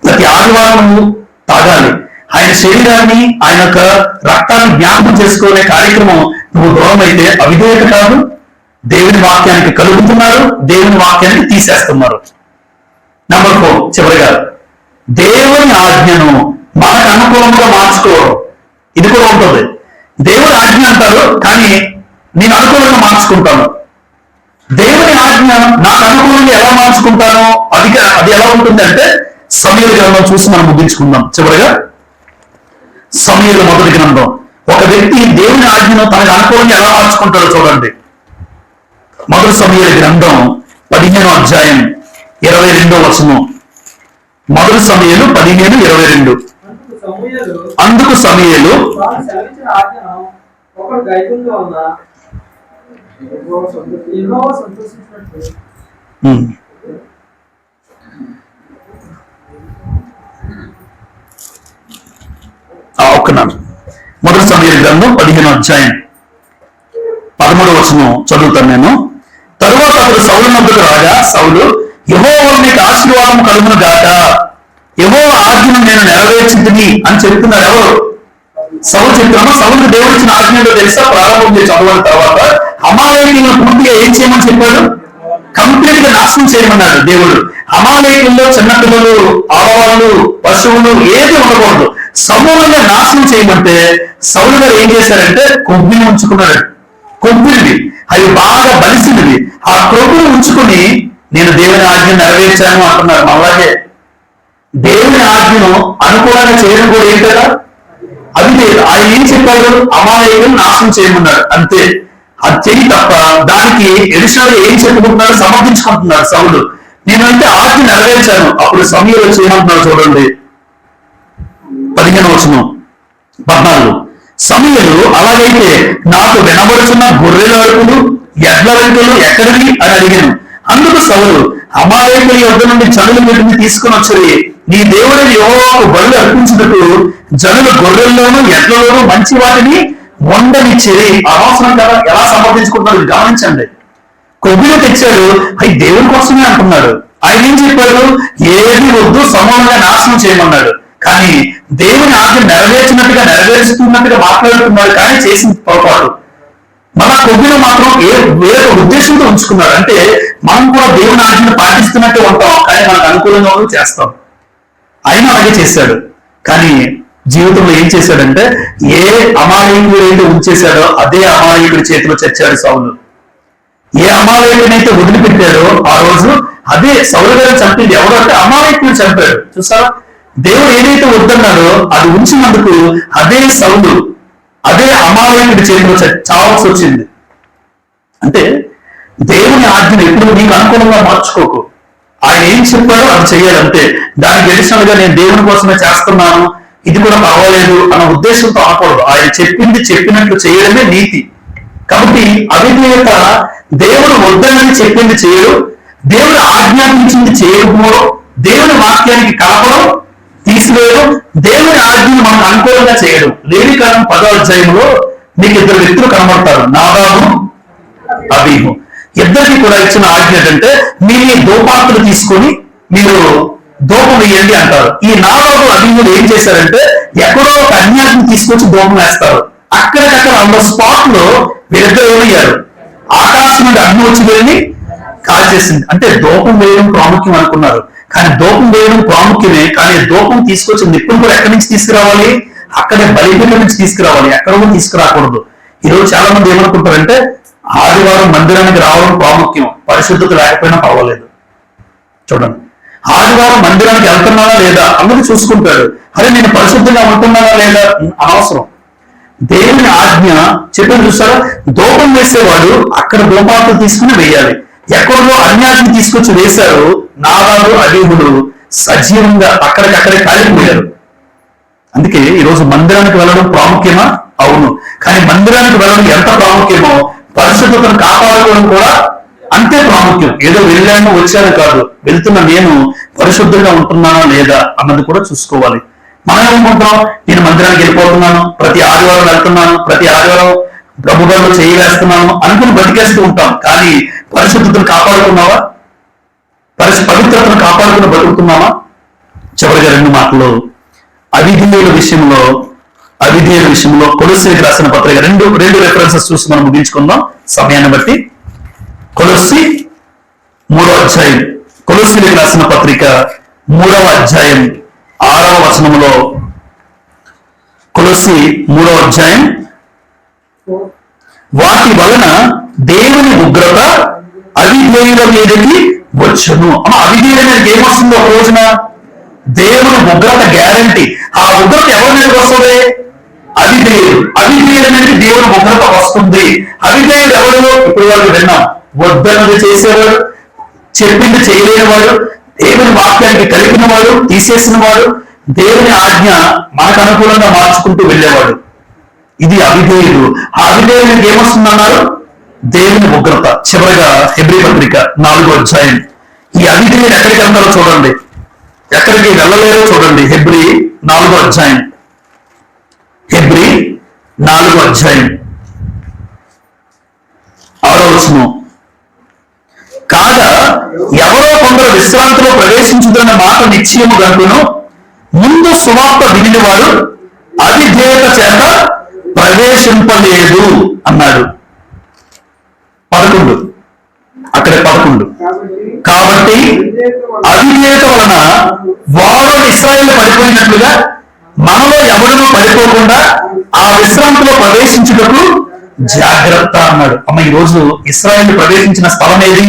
ప్రతి ఆదివారం తాగాలి. ఆయన శరీరాన్ని ఆయన యొక్క రక్తాన్ని జ్ఞాపకం చేసుకునే కార్యక్రమం నువ్వు దూరం అయితే అవిధేయత కాదు. దేవుని వాక్యానికి కలుగుతున్నారు, దేవుని వాక్యానికి తీసేస్తున్నారు. నంబర్ 4, చివరిగా దేవుని ఆజ్ఞను మనకు అనుకూలంగా మార్చుకోవడం. ఇది కూడా ఉంటుంది. దేవుని ఆజ్ఞ అంటారు, కానీ నేను అనుకూలంగా మార్చుకుంటాను. దేవుని ఆజ్ఞ నాకు అనుకూలంగా ఎలా మార్చుకుంటానో అది ఎలా ఉంటుంది అంటే సమూయేలు గ్రంథం చూసి మనం ముగించుకుందాం. చివరిగా సమూయేలు మొదటి గ్రంథం. ఒక వ్యక్తి దేవుని ఆజ్ఞను తనకు అనుకూలంగా ఎలా మార్చుకుంటాడో చూడండి. మొదటి సమూయేలు గ్రంథం 15వ అధ్యాయం 22వ వచనం. మొదటి సమూయేలు 15:22. అందుకు సమూయేలు ఒక్కనాడు. మొదటి సమూయేలు గ్రంథం 15వ అధ్యాయం 13వ వచనం చదువుతాను నేను. తరువాత అతడు సౌలు నొద్దకు రాగా సౌలు, యెహోవా నీకు ఆశీర్వాదం కలుగును గాక, యెహోవా ఆజ్ఞను నేను నెరవేర్చింది అని చెప్తున్నారు. ఎవరు? సౌలు చెప్తున్నాను. సౌలుకు దేవుడు ఇచ్చిన ఆజ్ఞలో తెలుసా? ప్రారంభం చేసి చదవని తర్వాత అమాలేకీయులను పూర్తిగా ఏం చేయమని చెప్పాడు? కంప్లీట్ గా నాశనం చేయమన్నాడు దేవుడు. అమాలేకీయుల్లో చిన్నపిల్లలు, ఆడవాళ్ళు, పశువులు ఏది ఉండకూడదు, సమూలంగా నాశనం చేయమంటే సౌలు గారు ఏం చేశారంటే కొవ్విని ఉంచుకున్నాడు. కొవ్విని అవి బాగా బలిసినవి. ఆ కొవ్వుని ఉంచుకుని నేను దేవుని ఆజ్ఞ నెరవేర్చాను అంటున్నారు. అలాగే దేవుని ఆజ్ఞను అనుకూలంగా చేయడం కూడా ఏం కదా, అది లేదు. ఆయన ఏం చెప్పాడు? అమాలేకులను నాశనం చేయమన్నాడు, అంతే. అది చెయ్యి తప్ప దానికి ఎడిషనల్ ఏం చెప్పుకుంటున్నాడు? సమర్థించుకుంటున్నాడు సౌలు. నేనంటే ఆజ్ఞ నెరవేర్చాను. అప్పుడు సమూయేలు వచ్చి ఏమంటున్నాడు చూడండి, 15వ వచనం 14. సమూయేలు, అలాగైతే నాకు వినబడుతున్న గొర్రెల అరుపులు, ఎడ్ల వెంటలు ఎక్కడివి అని అడిగాను. అందుకు సౌలు, అమాలేకుల యొద్ద నుండి జనులు వీటిని తీసుకుని వచ్చి నీ దేవుడిని యెహోవాకు బలులు అర్పించుటకు జనులు గొర్రెల్లోనూ ఎడ్లలోనూ మంచి వాటిని వండనిచ్చేది. అనవసరం కదా, ఎలా సమర్థించుకుంటున్నాడు గమనించండి. కొవ్వులు తెచ్చాడు, అవి దేవుని కోసమే అంటున్నాడు. ఆయన ఏం చెప్పాడు? ఏది వద్దు, సమూలంగా నాశనం చేయమన్నాడు. కానీ దేవుని ఆజ్ఞ నెరవేరుస్తున్నట్టుగా మాట్లాడుతున్నాడు, కానీ చేసిన పొరపాటు. మన కొవ్వును మాత్రం వేరే ఉద్దేశంతో ఉంచుకున్నాడు. అంటే మనం కూడా దేవుని ఆజ్ఞను పాటిస్తున్నట్టే ఉంటాం, కానీ మనకు అనుకూలంగా చేస్తాం. ఆయన అలాగే చేశాడు. కానీ జీవితంలో ఏం చేశాడంటే ఏ అమాయకుడు ఏంటో ఉంచేశాడో అదే అమాయకుడి చేతిలో చచ్చాడు సౌలు. ఏ అమాయకుడినైతే వదిలిపెట్టాడో ఆ రోజు అదే సౌలు గారు చంపింది. ఎవరు అంటే అమాయకుడు చంపాడు. చూసారా, దేవుడు ఏదైతే వద్దన్నాడో అది ఉంచినందుకు అదే సౌలు అదే అమాయకుడి చేతిలో చావాల్సి వచ్చింది. అంటే దేవుని ఆజ్ఞను ఎప్పుడు నీకు అనుకూలంగా మార్చుకోకు. ఆయన ఏం చెప్పాడో అది చెయ్యాలి, అంతే. దానికి అడిషనల్ గా నేను దేవుని కోసమే చేస్తున్నాను, ఇది కూడా పర్వాలేదు అన్న ఉద్దేశంతో అనకూడదు. ఆయన చెప్పింది చెప్పినట్లు చేయడమే నీతి. కాబట్టి అవిధేయత, దేవుడు వద్దని చెప్పింది చేయడు, దేవుడు ఆజ్ఞాపించింది చేయకపోవడం, దేవుని వాక్యానికి కలపడం, తీసివేయడం, దేవుని ఆజ్ఞను మనం అనుకూలంగా చేయడం. లేవికాండం 10వ అధ్యాయంలో మీకు ఇద్దరు వ్యక్తులు కనబడతారు, నాదాబు, అబీహు. ఇద్దరికి కూడా ఇచ్చిన ఆజ్ఞ ఏంటంటే మీ దోపాత్రలు తీసుకొని మీరు దూపం వేయండి అంటారు. ఈ నాదాబు, అబీహులు ఏం చేశారంటే ఎక్కడో ఒక అన్యాన్ని తీసుకొచ్చి దూపం వేస్తారు. అక్కడికక్కడ ఆన్ ద స్పాట్ లో వీరిద్దరు ఏమయ్యారు? ఆకాశం నుండి అగ్ని వచ్చి వెళ్ళి కాల్చేసింది. అంటే ధూపం వేయడం ప్రాముఖ్యం అనుకున్నారు, కానీ ధూపం వేయడం ప్రాముఖ్యమే, కానీ ధూపం తీసుకొచ్చి నిప్పును కూడా ఎక్కడి నుంచి తీసుకురావాలి? అక్కడే బలిపీఠం నుంచి తీసుకురావాలి, ఎక్కడో తీసుకురాకూడదు. ఈరోజు చాలా మంది ఏమనుకుంటారంటే ఆదివారం మందిరానికి రావడం ప్రాముఖ్యం, పరిశుద్ధత లేకపోయినా పర్వాలేదు. చూడండి, ఆదివారం మందిరానికి వెళ్తున్నానా లేదా అన్నది చూసుకుంటాడు. అరే నేను పరిశుద్ధంగా ఉంటున్నానా లేదా అనవసరం. దేవుని ఆజ్ఞ చెప్పని చూస్తారా, ధూపం వేసేవాడు అక్కడ ధూపాలు తీసుకుని వేయాలి. ఎక్కడో అన్యాజ్ఞ తీసుకొచ్చి వేశారు, నాదాలు అబీహుడు సజీవంగా అక్కడికక్కడే కాలిపోయారు. అందుకే ఈరోజు మందిరానికి వెళ్ళడం ప్రాముఖ్యమా? అవును. కానీ మందిరానికి వెళ్ళడం ఎంత ప్రాముఖ్యమో పరిశుద్ధతను కాపాడుకోవడం కూడా అంతే ప్రాముఖ్యం. ఏదో వెళ్ళాను వచ్చాను కాదు, వెళ్తున్న నేను పరిశుద్ధంగా ఉంటున్నానా లేదా అన్నది కూడా చూసుకోవాలి. మనం ఏమనుకుంటాం, నేను మందిరానికి వెళ్ళిపోతున్నాను, ప్రతి ఆదివారం వెళ్తున్నాను, ప్రతి ఆదివారం ప్రభుత్వంలో చేయవేస్తున్నాను అనుకుని బతికేస్తూ ఉంటాం. కానీ పరిశుద్ధతను కాపాడుకున్నావా? పవిత్రతను కాపాడుకుని బతుకుతున్నావా? చివరిగా 2 మాటలు అవిధేయుల విషయంలో కొలొస్సీలకు రాసిన పత్రిక 2 రెఫరెన్సెస్ చూసి మనం ముగించుకుందాం సమయాన్ని బట్టి. కొలొస్సీ 3వ అధ్యాయం, కొలొస్సీలకు రాసిన పత్రిక 3వ అధ్యాయం 6వ వచనంలో, కొలొస్సీ 3వ అధ్యాయం, వాటి వలన దేవుని ఉగ్రత అవిధేయుల మీదకి వచ్చును. అవిధేయుల మీదకి ఏమొస్తుందో ఒక రోజున దేవుని ఉగ్రత గ్యారంటీ. ఆ ఉగ్రత ఎవరి మీదకి వస్తుంది? అవిధేయుల మీదకి దేవుని ఉగ్రత వస్తుంది. అవిధేయుడు ఎవరు? ఇప్పుడు వాళ్ళు విన్నాం, వద్దన్నది చేసేవాడు, చెప్పింది చేయలేనివాడు, దేవుని వాక్యానికి కలిపిన వాడు, తీసేసిన వాడు, దేవుని ఆజ్ఞ మనకు అనుకూలంగా మార్చుకుంటూ వెళ్ళేవాడు. ఇది అవిధేయుడు. ఆ అవిధేయుడికి ఏమొస్తుందన్నారు? దేవుని ఉగ్రత. చివరిగా హెబ్రీ పత్రిక 4వ అధ్యాయం, ఈ అవిధేయుడు ఎక్కడికి వెళ్తారో చూడండి, ఎక్కడికి వెళ్ళలేరో చూడండి. హెబ్రీ 4వ అధ్యాయం, హెబ్రీ 4వ అధ్యాయం 6వ వచనం, కాగా ఎవరో కొందరు విశ్రాంతిలో ప్రవేశించుతున్న మాట నిశ్చయము గనుకను ముందు సువార్త విని వాడు అవిధేయత చేత ప్రవేశింపలేదు అన్నాడు. 11 అక్కడే 11. కాబట్టి అవిధేయత వలన వారు ఇశ్రాయేలు పడిపోయినట్లుగా మనలో ఎవరినూ పడిపోకుండా ఆ విశ్రాంతిలో ప్రవేశించుటకు జాగ్రత్త అన్నాడు. ఈ రోజు ఇశ్రాయేలు ప్రవేశించిన స్థలం ఏది?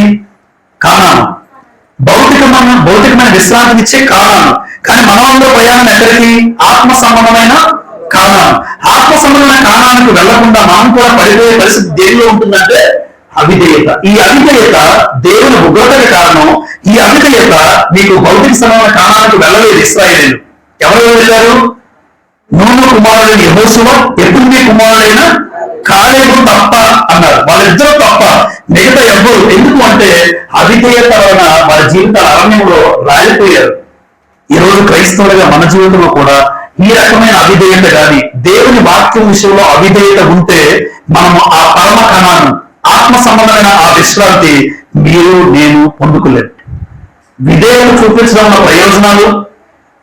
కానాను. భౌతికమైన విశ్రాంతినిచ్చే కానాను. కానీ మనలో ప్రయాణం ఎక్కడికి? ఆత్మ సంబంధమైన కానాను. ఆత్మ సంబంధమైన కానానికి వెళ్లకుండా మనం కూడా పడిపోయే పరిస్థితి దేనిలో ఉంటుందంటే అవిధేయత. ఈ అవిధేయత దేవుని ఉగ్రతకి కారణం. ఈ అవిధేయత నీకు భౌతిక సంబంధమైన కానానికి వెళ్ళలేదు ఇశ్రాయేలు. ఎవరు వెళ్ళారు? నూను కుమారుడైన యెహోషువ, యెఫున్నె కుమారుడైన కాలేబు తప్ప అన్నారు. వాళ్ళిద్దరూ తప్ప మిగతా ఎవ్వరు. ఎందుకు అంటే అవిధేయత వలన వాళ్ళ జీవితాల అరణ్యంలో రాలిపోయారు. ఈ రోజు క్రైస్తవులుగా మన జీవితంలో కూడా ఈ రకమైన అవిధేయత కానీ దేవుని వాక్యం విషయంలో అవిధేయత ఉంటే మనము ఆ పరమ కణాన్ని, ఆత్మ సంబంధమైన ఆ విశ్రాంతి మీరు నేను పొందుకోలేదు. విధేయత చూపించడం వల్ల ప్రయోజనాలు,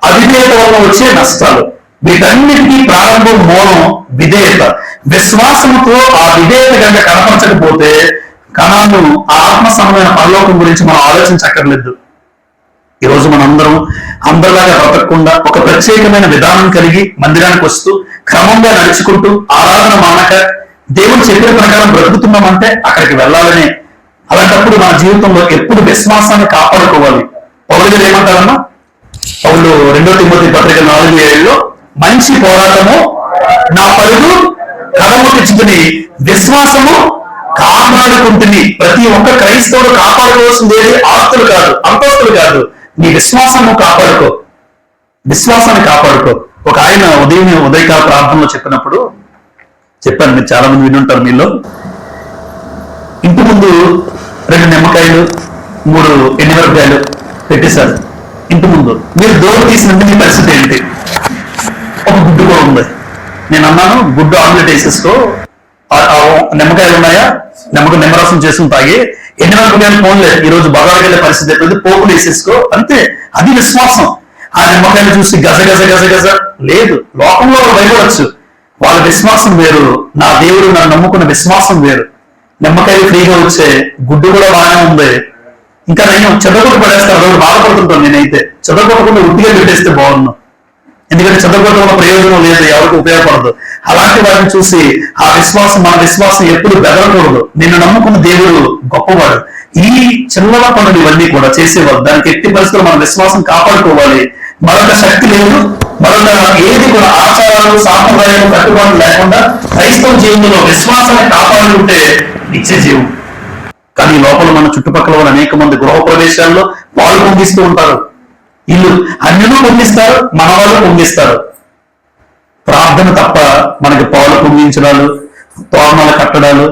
అవిధేయత వల్ల వచ్చే నష్టాలు, వీటన్నిటికీ ప్రారంభం మూలం విధేయత. విశ్వాసంతో ఆ విధేయత కనుక కనపరచకపోతే కణాను ఆ ఆత్మ సంబంధమైన పరలోకం గురించి మనం ఆలోచించక్కర్లేదు. ఈరోజు మనందరం అందరిలాగా బ్రతకకుండా ఒక ప్రత్యేకమైన విధానం కలిగి మందిరానికి వస్తూ క్రమంగా నడుచుకుంటూ ఆరాధన మానక దేవుడు చెప్పిన ప్రకారం బ్రతుకుతున్నామంటే అక్కడికి వెళ్ళాలనే. అలాంటప్పుడు మన జీవితంలో ఎప్పుడు విశ్వాసాన్ని కాపాడుకోవాలి. పౌలు గారు ఏమంటారన్నా, పౌలు 2 తిమోతి పత్రిక 4:7 మంచి పోరాటము నా పరుగు కడము తెచ్చుకుని విశ్వాసము కాపాడుకుంటుంది. ప్రతి ఒక్క క్రైస్తవుడు కాపాడుకోవాల్సింది ఏది? ఆస్తులు కాదు, అంతస్తులు కాదు, నీ విశ్వాసాన్ని కాపాడుకో. విశ్వాసాన్ని కాపాడుకో. ఒక ఆయన ఉదయకాల ప్రార్థనలో చెప్పినప్పుడు చెప్పాను, మీరు చాలా మంది వినుంటారు. మీలో ఇంటి ముందు 2 నిమ్మకాయలు 3 ఎండుమిరపకాయలు పెట్టేశారు ఇంటి ముందు. మీరు డోర్ తీసినంటే మీ పరిస్థితి ఏంటి? ఒక గుడ్డు కూడా ఉంది. నేను అన్నాను, గుడ్డు ఆమ్లెట్ వేసేసుకో, నిమ్మకాయలు ఉన్నాయా, నిమ్మరసం చేసుకుని తాగి, ఎండుమిరపకాయలు పోన్లేదు, ఈ రోజు బజార్కి వెళ్ళే పరిస్థితి ఎట్లేదు, పోపులు వేసేసుకో, అంతే. అది విశ్వాసం. ఆ నిమ్మకాయలు చూసి గజ గజ గజ గజ లేదు. లోకంలో భయపడచ్చు, వాళ్ళ విశ్వాసం వేరు, నా దేవుడు నన్ను నమ్ముకున్న విశ్వాసం వేరు. నిమ్మకాయలు ఫ్రీగా వచ్చే, గుడ్డు కూడా బాగానే ఉంది, ఇంకా నేను చెదగొట్టు పడేస్తాను, అదొకటి బాధపడుతుంటాను. నేనైతే చెదగొట్టకుండా ఉట్టిగా పెట్టేస్తే బాగున్నాను, ఎందుకంటే చెదగొట్టడం వల్ల ప్రయోజనం లేదు, ఎవరికి ఉపయోగపడదు. అలాంటి వారిని చూసి ఆ విశ్వాసం, మన విశ్వాసం ఎప్పుడు బెదరకూడదు. నిన్ను నమ్ముకున్న దేవుడు గొప్పవాడు. ఈ చిన్నల పనులు ఇవన్నీ కూడా చేసేవాళ్ళు. దానికి ఎట్టి పరిస్థితుల్లో మన విశ్వాసం కాపాడుకోవాలి. మరొక శక్తి లేదు, మరొక ఏది కూడా ఆచారాలు, సాంప్రదాయాలు, కట్టుబాట్లు లేకుండా క్రైస్తవ జీవితంలో విశ్వాసాన్ని కాపాడుకుంటే నిత్య జీవం. కానీ లోపల మన చుట్టుపక్కల వాళ్ళు అనేక మంది గృహ ప్రవేశాల్లో పాలు పొంగిస్తూ ఉంటారు. వీళ్ళు అన్యులు పొంగిస్తారు, మన వాళ్ళు పొంగిస్తారు. ప్రార్థన తప్ప మనకి పాలు పొంగించడాలు, తోరణాలు కట్టడాలు,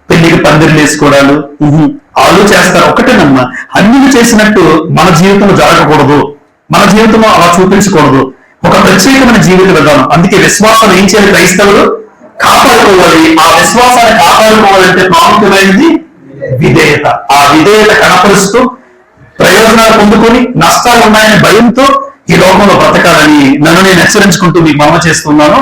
పెళ్లికి పందిర్లు వేసుకోవడాలు వాళ్ళు చేస్తారు. ఒకటేనమ్మా, అన్యులు చేసినట్టు మన జీవితంలో జరగకూడదు, మన జీవితంలో అలా చూపించకూడదు. ఒక ప్రత్యేకమైన జీవిత విధానం. అందుకే విశ్వాసం ఏం చేయాలి? క్రైస్తవులు కాపాడుకోవాలి. ఆ విశ్వాసాన్ని కాపాడుకోవాలంటే ప్రాముఖ్యమైనది విధేయత. ఆ విధేయత కనపరుస్తూ ప్రయోజనాలు పొందుకొని నష్టాలు ఉన్నాయని భయంతో ఈ లోకంలో బ్రతకాలని నన్ను నేను హెచ్చరించుకుంటూ మీకు మనవి చేస్తున్నాను.